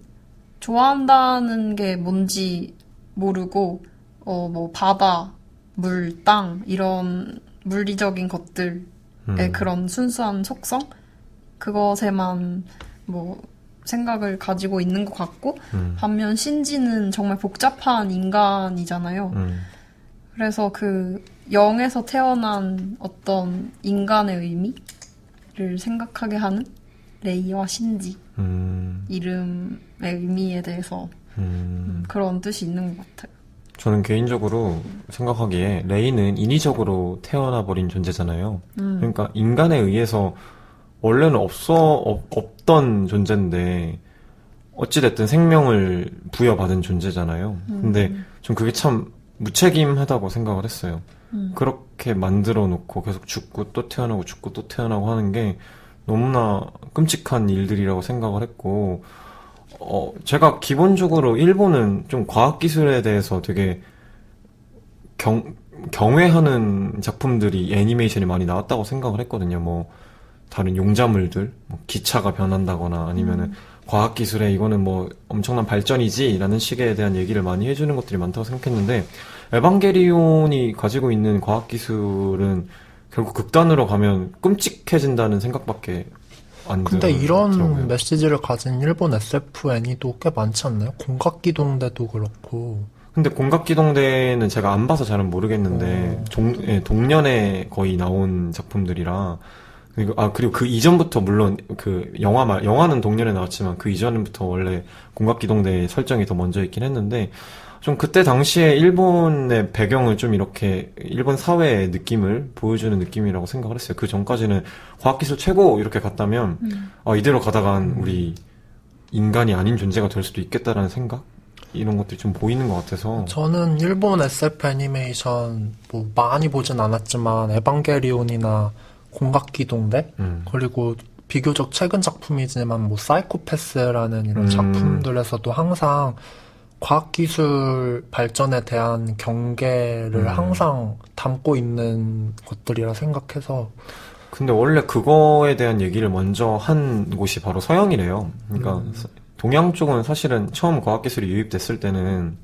좋아한다는 게 뭔지 모르고 뭐 바다, 물, 땅 이런 물리적인 것들의 그런 순수한 속성 그것에만 뭐 생각을 가지고 있는 것 같고 반면 신지는 정말 복잡한 인간이잖아요. 그래서 그 0에서 태어난 어떤 인간의 의미를 생각하게 하는 레이와 신지 이름의 의미에 대해서 그런 뜻이 있는 것 같아요. 저는 개인적으로 생각하기에 레이는 인위적으로 태어나 버린 존재잖아요. 그러니까 인간에 의해서 원래는 없던 존재인데 어찌됐든 생명을 부여받은 존재잖아요. 근데 전 그게 참 무책임하다고 생각을 했어요. 그렇게 만들어 놓고 계속 죽고 또 태어나고 죽고 또 태어나고 하는 게 너무나 끔찍한 일들이라고 생각을 했고, 제가 기본적으로 일본은 좀 과학기술에 대해서 되게 경외하는 작품들이 애니메이션이 많이 나왔다고 생각을 했거든요. 뭐, 다른 용자물들, 뭐 기차가 변한다거나 아니면은 과학기술에 이거는 뭐 엄청난 발전이지 라는 식에 대한 얘기를 많이 해주는 것들이 많다고 생각했는데, 에반게리온이 가지고 있는 과학기술은 결국 극단으로 가면 끔찍해진다는 생각밖에 안 근데 들더라고요. 이런 메시지를 가진 일본 SF 애니도 꽤 많지 않나요? 공각기동대도 그렇고. 근데 공각기동대는 제가 안 봐서 잘은 모르겠는데 동년에 거의 나온 작품들이라 그리고 그 이전부터 물론 영화는 동년에 나왔지만 그 이전부터 원래 공각기동대 설정이 더 먼저 있긴 했는데 좀 그때 당시에 일본의 배경을 좀 이렇게 일본 사회의 느낌을 보여주는 느낌이라고 생각을 했어요. 그 전까지는 과학기술 최고 이렇게 갔다면 이대로 가다간 우리 인간이 아닌 존재가 될 수도 있겠다라는 생각? 이런 것들이 좀 보이는 것 같아서. 저는 일본 SF 애니메이션 뭐 많이 보진 않았지만 에반게리온이나 공각기동대 그리고 비교적 최근 작품이지만 뭐 사이코패스라는 이런 작품들에서도 항상 과학기술 발전에 대한 경계를 항상 담고 있는 것들이라 생각해서. 근데 원래 그거에 대한 얘기를 먼저 한 곳이 바로 서양이래요. 그러니까 동양 쪽은 사실은 처음 과학기술이 유입됐을 때는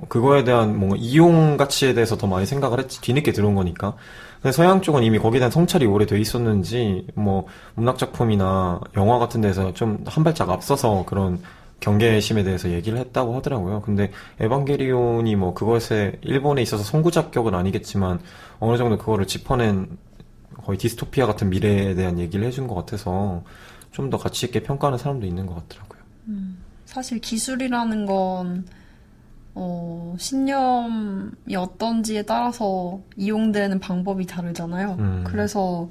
그거에 대한 뭔가 이용 가치에 대해서 더 많이 생각을 했지. 뒤늦게 들어온 거니까. 근데 서양 쪽은 이미 거기에 대한 성찰이 오래돼 있었는지 뭐 문학작품이나 영화 같은 데서 좀 한 발짝 앞서서 그런 경계심에 대해서 얘기를 했다고 하더라고요. 근데 에반게리온이 뭐 그것에 일본에 있어서 선구자격은 아니겠지만 어느 정도 그거를 짚어낸 거의 디스토피아 같은 미래에 대한 얘기를 해준 것 같아서 좀 더 가치 있게 평가하는 사람도 있는 것 같더라고요. 사실 기술이라는 건 신념이 어떤지에 따라서 이용되는 방법이 다르잖아요. 그래서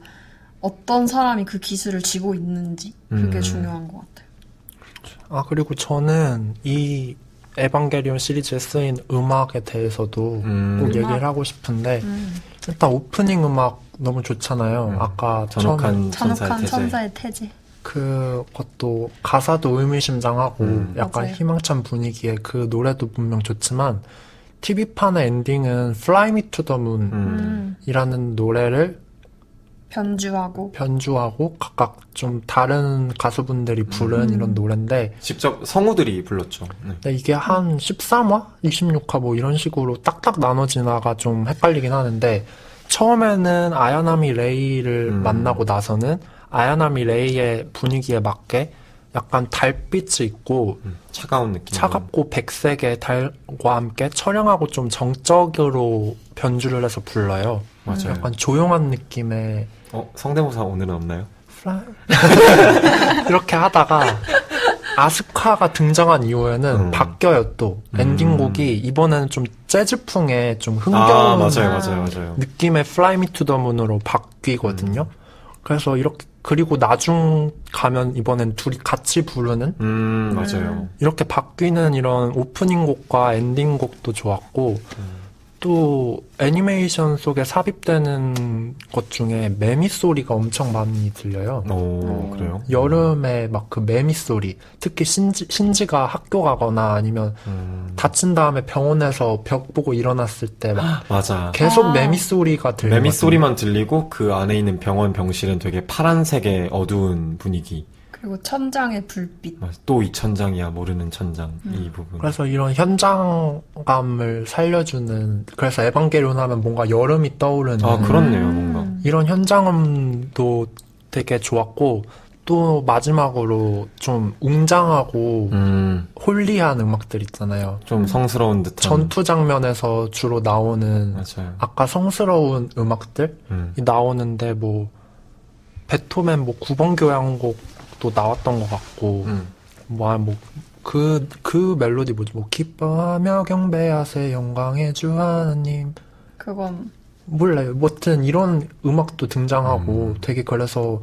어떤 사람이 그 기술을 쥐고 있는지 그게 중요한 것 같아요. 그리고 저는 이 에반게리온 시리즈에 쓰인 음악에 대해서도 꼭 얘기를 하고 싶은데, 일단 오프닝 음악 너무 좋잖아요. 아까 잔혹한 천사의 태제. 그것도 가사도 의미심장하고 약간 맞아요. 희망찬 분위기에 그 노래도 분명 좋지만 TV판의 엔딩은 Fly Me to the Moon 이라는 노래를 변주하고 각각 좀 다른 가수분들이 부른 이런 노래인데 직접 성우들이 불렀죠. 네. 근데 이게 한 13화? 26화 뭐 이런 식으로 딱딱 나눠지나가 좀 헷갈리긴 하는데 처음에는 아야나미 레이를 만나고 나서는 아야나미 레이의 분위기에 맞게 약간 달빛이 있고 차가운 느낌. 차갑고 백색의 달과 함께 처량하고 좀 정적으로 변주를 해서 불러요. 맞아요. 약간 조용한 느낌의 성대모사 오늘은 없나요? 이렇게 하다가 아스카가 등장한 이후에는 바뀌어요. 또 엔딩곡이 이번에는 좀 재즈풍의 좀 흥겨운 맞아요. 느낌의 Fly Me to the Moon으로 바뀌거든요. 그래서 이렇게 그리고 나중 가면 이번엔 둘이 같이 부르는 맞아요. 이렇게 바뀌는 이런 오프닝 곡과 엔딩 곡도 좋았고 또 애니메이션 속에 삽입되는 것 중에 매미 소리가 엄청 많이 들려요. 그래요? 여름에 막 그 매미 소리, 특히 신지가 학교 가거나 아니면 다친 다음에 병원에서 벽 보고 일어났을 때 막 맞아. 계속 매미 소리가 들려요. 매미 소리만 들리고 그 안에 있는 병실은 되게 파란색의 어두운 분위기. 그리고 천장의 불빛. 또 이 천장이야 모르는 천장 이 부분. 그래서 이런 현장감을 살려주는 그래서 에반게리온 하면 뭔가 여름이 떠오르는 그렇네요 뭔가. 이런 현장음도 되게 좋았고 또 마지막으로 좀 웅장하고 홀리한 음악들 있잖아요. 좀 성스러운 듯한 전투 장면에서 주로 나오는 맞아요. 아까 성스러운 음악들이 나오는데 뭐 베토벤 뭐 9번 교향곡도 나왔던 것 같고 그 멜로디 뭐지? 뭐 기뻐하며 경배하세 영광의 주 하나님. 그건 몰라요. 뭐든 이런 음악도 등장하고 되게 그래서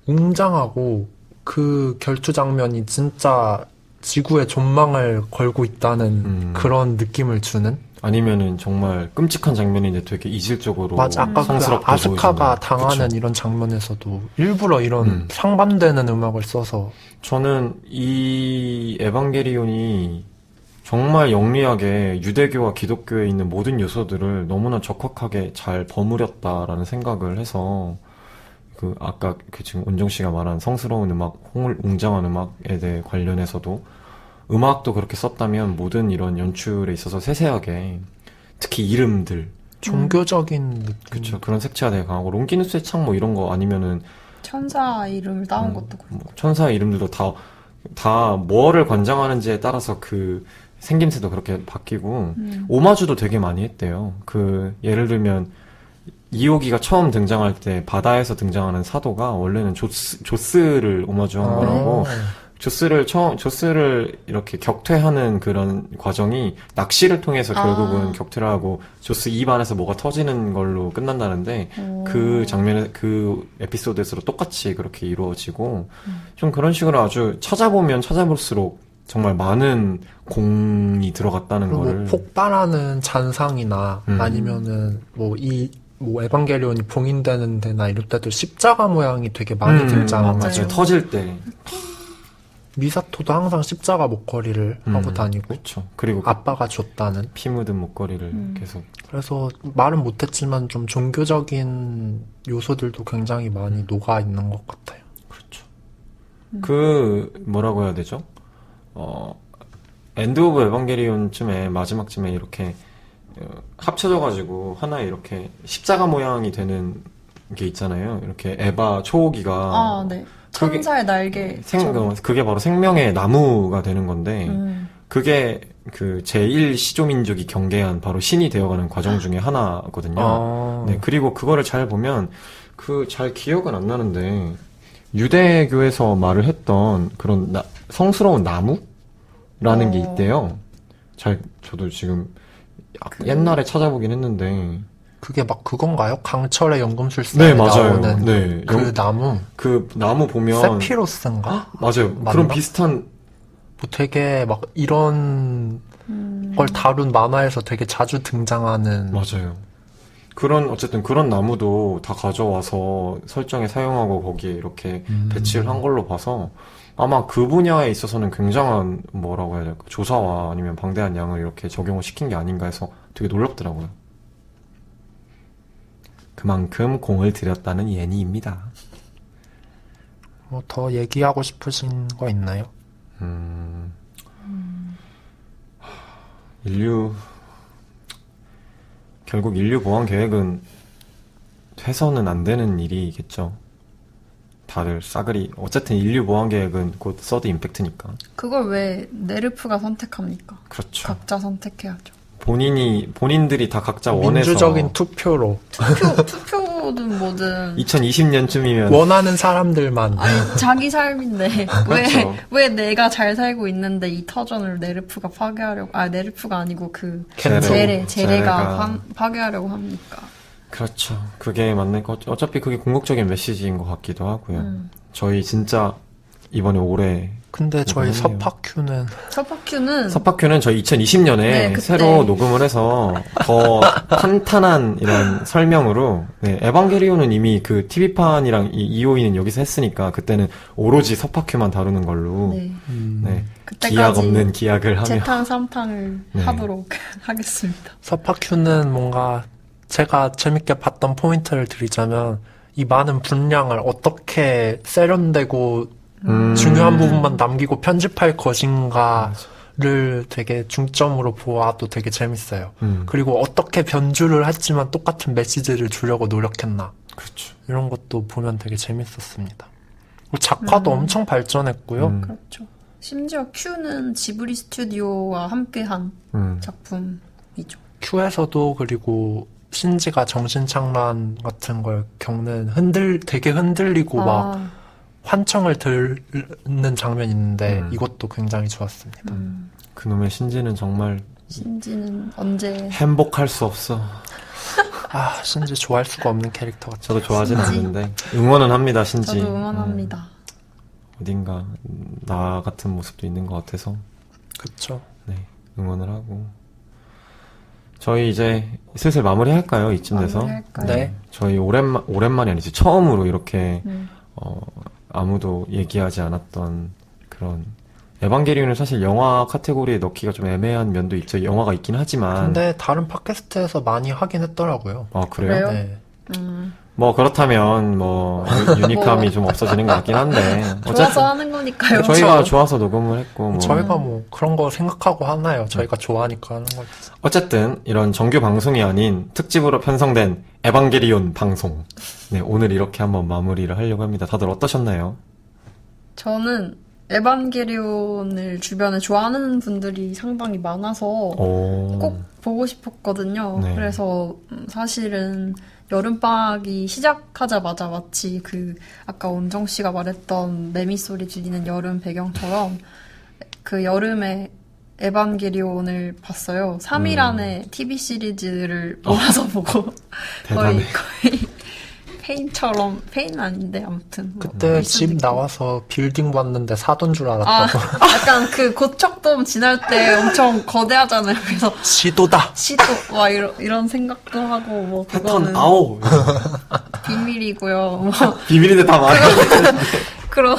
웅장하고 그 결투 장면이 진짜 지구의 존망을 걸고 있다는 그런 느낌을 주는. 아니면은 정말 끔찍한 장면인데 되게 이질적으로 맞아. 아까 그 성스럽게 아스카가 보이잖아요. 당하는 그쵸? 이런 장면에서도 일부러 이런 상반되는 음악을 써서 저는 이 에반게리온이 정말 영리하게 유대교와 기독교에 있는 모든 요소들을 너무나 적확하게 잘 버무렸다라는 생각을 해서 그 아까 그 지금 은정 씨가 말한 성스러운 음악, 웅장한 음악에 대해 관련해서도 음악도 그렇게 썼다면 모든 이런 연출에 있어서 세세하게 특히 이름들 종교적인 느낌. 그쵸 그런 색채가 되게 강하고 롱기누스의 창 뭐 이런 거 아니면은 천사 이름을 따온 것도 그렇고. 뭐 천사의 이름들도 다 뭐를 관장하는지에 따라서 그 생김새도 그렇게 바뀌고 오마주도 되게 많이 했대요. 그 예를 들면 이호기가 처음 등장할 때 바다에서 등장하는 사도가 원래는 조스를 오마주한 거라고 조스를 이렇게 격퇴하는 그런 과정이 낚시를 통해서 결국은 격퇴를 하고 조스 입 안에서 뭐가 터지는 걸로 끝난다는데 그 장면에 그 에피소드에서도 똑같이 그렇게 이루어지고 좀 그런 식으로 아주 찾아보면 찾아볼수록 정말 많은 공이 들어갔다는 그리고 거를 뭐 폭발하는 잔상이나 아니면은 뭐 에반게리온이 봉인되는 데나 이럴 때도 십자가 모양이 되게 많이 등장하고 맞아요. 터질 때 미사토도 항상 십자가 목걸이를 하고 다니고 그렇죠. 그리고 아빠가 줬다는 피 묻은 목걸이를 계속 그래서 말은 못했지만 좀 종교적인 요소들도 굉장히 많이 녹아 있는 것 같아요. 그렇죠. 그 뭐라고 해야 되죠? 엔드 오브 에반게리온쯤에 마지막쯤에 이렇게 합쳐져가지고 하나의 이렇게 십자가 모양이 되는 게 있잖아요. 이렇게 에바 초호기가 네. 천사의 날개. 그게 바로 생명의 나무가 되는 건데 그게 그 제1시조민족이 경계한 바로 신이 되어가는 과정 중에 하나거든요. 네, 그리고 그거를 잘 보면 잘 기억은 안 나는데 유대교에서 말을 했던 그런 성스러운 나무라는 게 있대요. 저도 지금 옛날에 찾아보긴 했는데 그게 막 그건가요? 강철의 연금술사에 네, 맞아요. 나오는 네. 그 나무 보면 세피로스인가? 맞아요. 맞나? 그런 비슷한 뭐 되게 막 이런 걸 다룬 만화에서 되게 자주 등장하는 맞아요. 어쨌든 그런 나무도 다 가져와서 설정에 사용하고 거기에 이렇게 배치를 한 걸로 봐서 아마 그 분야에 있어서는 굉장한 뭐라고 해야 될까 조사와 아니면 방대한 양을 이렇게 적용을 시킨 게 아닌가 해서 되게 놀랍더라고요. 그만큼 공을 들였다는 예니입니다. 뭐 더 얘기하고 싶으신 거 있나요? 결국 인류 보안 계획은 해서는 안 되는 일이겠죠. 다들 싸그리 어쨌든 인류 보안 계획은 곧 서드 임팩트니까. 그걸 왜 네르프가 선택합니까? 그렇죠. 각자 선택해야죠. 본인들이 다 각자 원해서 민주적인 투표로 투표든 뭐든 2020년쯤이면 원하는 사람들만 자기 삶인데 그렇죠. 왜 내가 잘 살고 있는데 이 터전을 네르프가 파괴하려고 네르프가 아니고 그 제레가 파괴하려고 합니까? 그렇죠. 그게 맞는 거. 어차피 그게 궁극적인 메시지인 것 같기도 하고요. 저희 진짜 이번에 올해 근데 저희 서파큐는 저희 2020년에 네, 새로 녹음을 해서 더 탄탄한 이런 설명으로 에반게리온은 이미 그 TV판이랑 EOE는 여기서 했으니까 그때는 오로지 서파큐만 다루는 걸로 기약 없는 기약을 하며 재탕 3탕을 하도록 하겠습니다. 서파큐는 뭔가 제가 재밌게 봤던 포인트를 드리자면 이 많은 분량을 어떻게 세련되고 중요한 부분만 남기고 편집할 것인가를 되게 중점으로 보아도 되게 재밌어요. 그리고 어떻게 변주를 했지만 똑같은 메시지를 주려고 노력했나. 그렇죠. 이런 것도 보면 되게 재밌었습니다. 작화도 엄청 발전했고요. 그렇죠. 심지어 큐는 지브리 스튜디오와 함께한 작품이죠. 큐에서도 그리고 신지가 정신착란 같은 걸 겪는 되게 흔들리고 막 환청을 듣는 장면이 있는데 이것도 굉장히 좋았습니다. 그놈의 신지는 언제 행복할 수 없어. 신지 좋아할 수가 없는 캐릭터 같아요. 저도 좋아하진 않는데 응원은 합니다. 신지. 저도 응원합니다. 어딘가 나 같은 모습도 있는 것 같아서 그렇죠. 네, 응원을 하고 저희 이제 슬슬 마무리할까요? 이쯤 돼서. 마무리할까요? 네. 저희 오랜만이 아니지. 처음으로 이렇게, 아무도 얘기하지 않았던 그런, 에반게리온을 사실 영화 카테고리에 넣기가 좀 애매한 면도 있죠. 영화가 있긴 하지만. 근데 다른 팟캐스트에서 많이 하긴 했더라고요. 아, 그래요? 그래요? 네. 뭐, 그렇다면, 뭐, 유니크함이 좀 없어지는 것 같긴 한데. 좋아서 하는 거니까요. 저희가 좋아서 녹음을 했고, 뭐. 저희가 뭐 그런 거 생각하고 하나요? 저희가 좋아하니까 하는 거지. 어쨌든, 이런 정규 방송이 아닌 특집으로 편성된 에반게리온 방송. 네, 오늘 이렇게 한번 마무리를 하려고 합니다. 다들 어떠셨나요? 저는 에반게리온을 주변에 좋아하는 분들이 상당히 많아서 오. 꼭 보고 싶었거든요. 네. 그래서 사실은 여름방학이 시작하자마자 마치 아까 온정 씨가 말했던 매미 소리 들리는 여름 배경처럼 그 여름에 에반게리온을 봤어요. 3일 안에 TV 시리즈를 몰아서 보고 대단해. 거의 페인은 아닌데 아무튼 뭐 그때 비슷한 집 느낌. 나와서 빌딩 봤는데 사돈 줄 아, 알았다고. 약간 고척돔 지날 때 엄청 거대하잖아요. 그래서 시도다! 시도 와 이런 생각도 하고 뭐 그거는 패턴 아오! 비밀이고요. 뭐 비밀인데 다 말해. 그런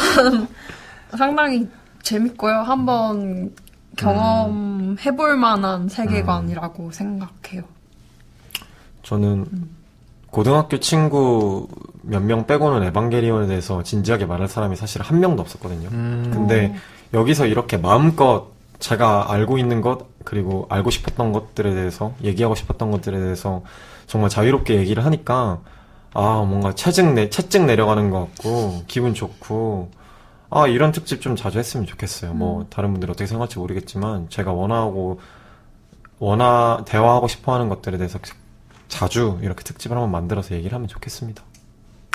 상당히 재밌고요. 한번 경험해볼 만한 세계관이라고 생각해요. 저는 고등학교 친구 몇 명 빼고는 에반게리온에 대해서 진지하게 말할 사람이 사실 한 명도 없었거든요. 근데 여기서 이렇게 마음껏 제가 알고 있는 것, 그리고 알고 싶었던 것들에 대해서, 얘기하고 싶었던 것들에 대해서 정말 자유롭게 얘기를 하니까, 뭔가 채증 내려가는 것 같고, 기분 좋고, 이런 특집 좀 자주 했으면 좋겠어요. 뭐, 다른 분들이 어떻게 생각할지 모르겠지만, 제가 대화하고 싶어 하는 것들에 대해서 자주 이렇게 특집을 한번 만들어서 얘기를 하면 좋겠습니다.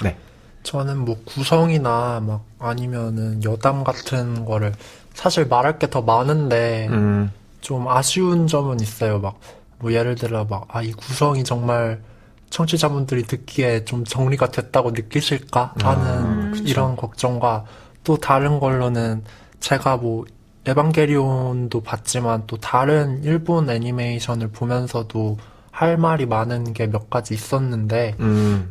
네. 저는 뭐 구성이나 막 아니면은 여담 같은 거를 사실 말할 게 더 많은데 좀 아쉬운 점은 있어요. 막 뭐 예를 들어 막 이 구성이 정말 청취자분들이 듣기에 좀 정리가 됐다고 느끼실까 하는 이런 걱정과 또 다른 걸로는 제가 뭐 에반게리온도 봤지만 또 다른 일본 애니메이션을 보면서도 할 말이 많은 게 몇 가지 있었는데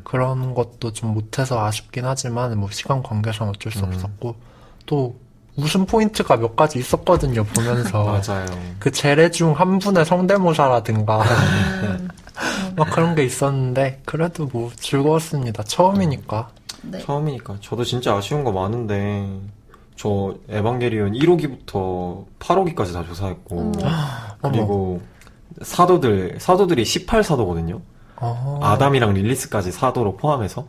그런 것도 좀 못해서 아쉽긴 하지만 뭐 시간 관계상 어쩔 수 없었고 또 웃음 포인트가 몇 가지 있었거든요 보면서 맞아요. 그 제례 중 한 분의 성대모사라든가 막 그런 게 있었는데 그래도 뭐 즐거웠습니다. 처음이니까. 네. 처음이니까. 저도 진짜 아쉬운 거 많은데, 저 에반게리온 1호기부터 8호기까지 다 조사했고, 그리고 사도들이 18사도거든요? 아담이랑 릴리스까지 사도로 포함해서.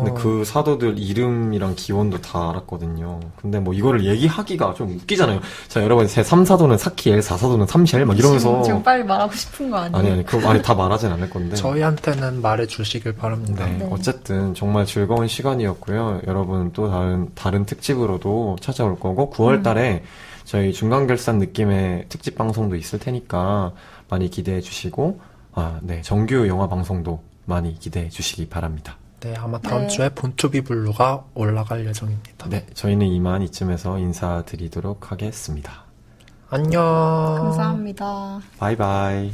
근데 그 사도들 이름이랑 기원도 다 알았거든요. 근데 뭐 이거를 얘기하기가 좀 웃기잖아요. 자, 여러분, 제 3사도는 사키엘, 4사도는 삼시엘, 막 이러면서. 지금 빨리 말하고 싶은 거 아니에요? 아니, 다 말하진 않을 건데. 저희한테는 말해주시길 바랍니다. 네, 어쨌든 정말 즐거운 시간이었고요. 여러분 또 다른 특집으로도 찾아올 거고 9월 달에 저희 중간결산 느낌의 특집 방송도 있을 테니까 많이 기대해 주시고 네, 정규 영화 방송도 많이 기대해 주시기 바랍니다. 네, 아마 다음 주에 본투비 블루가 올라갈 예정입니다. 네, 저희는 이만 이쯤에서 인사드리도록 하겠습니다. 안녕. 감사합니다. 바이바이.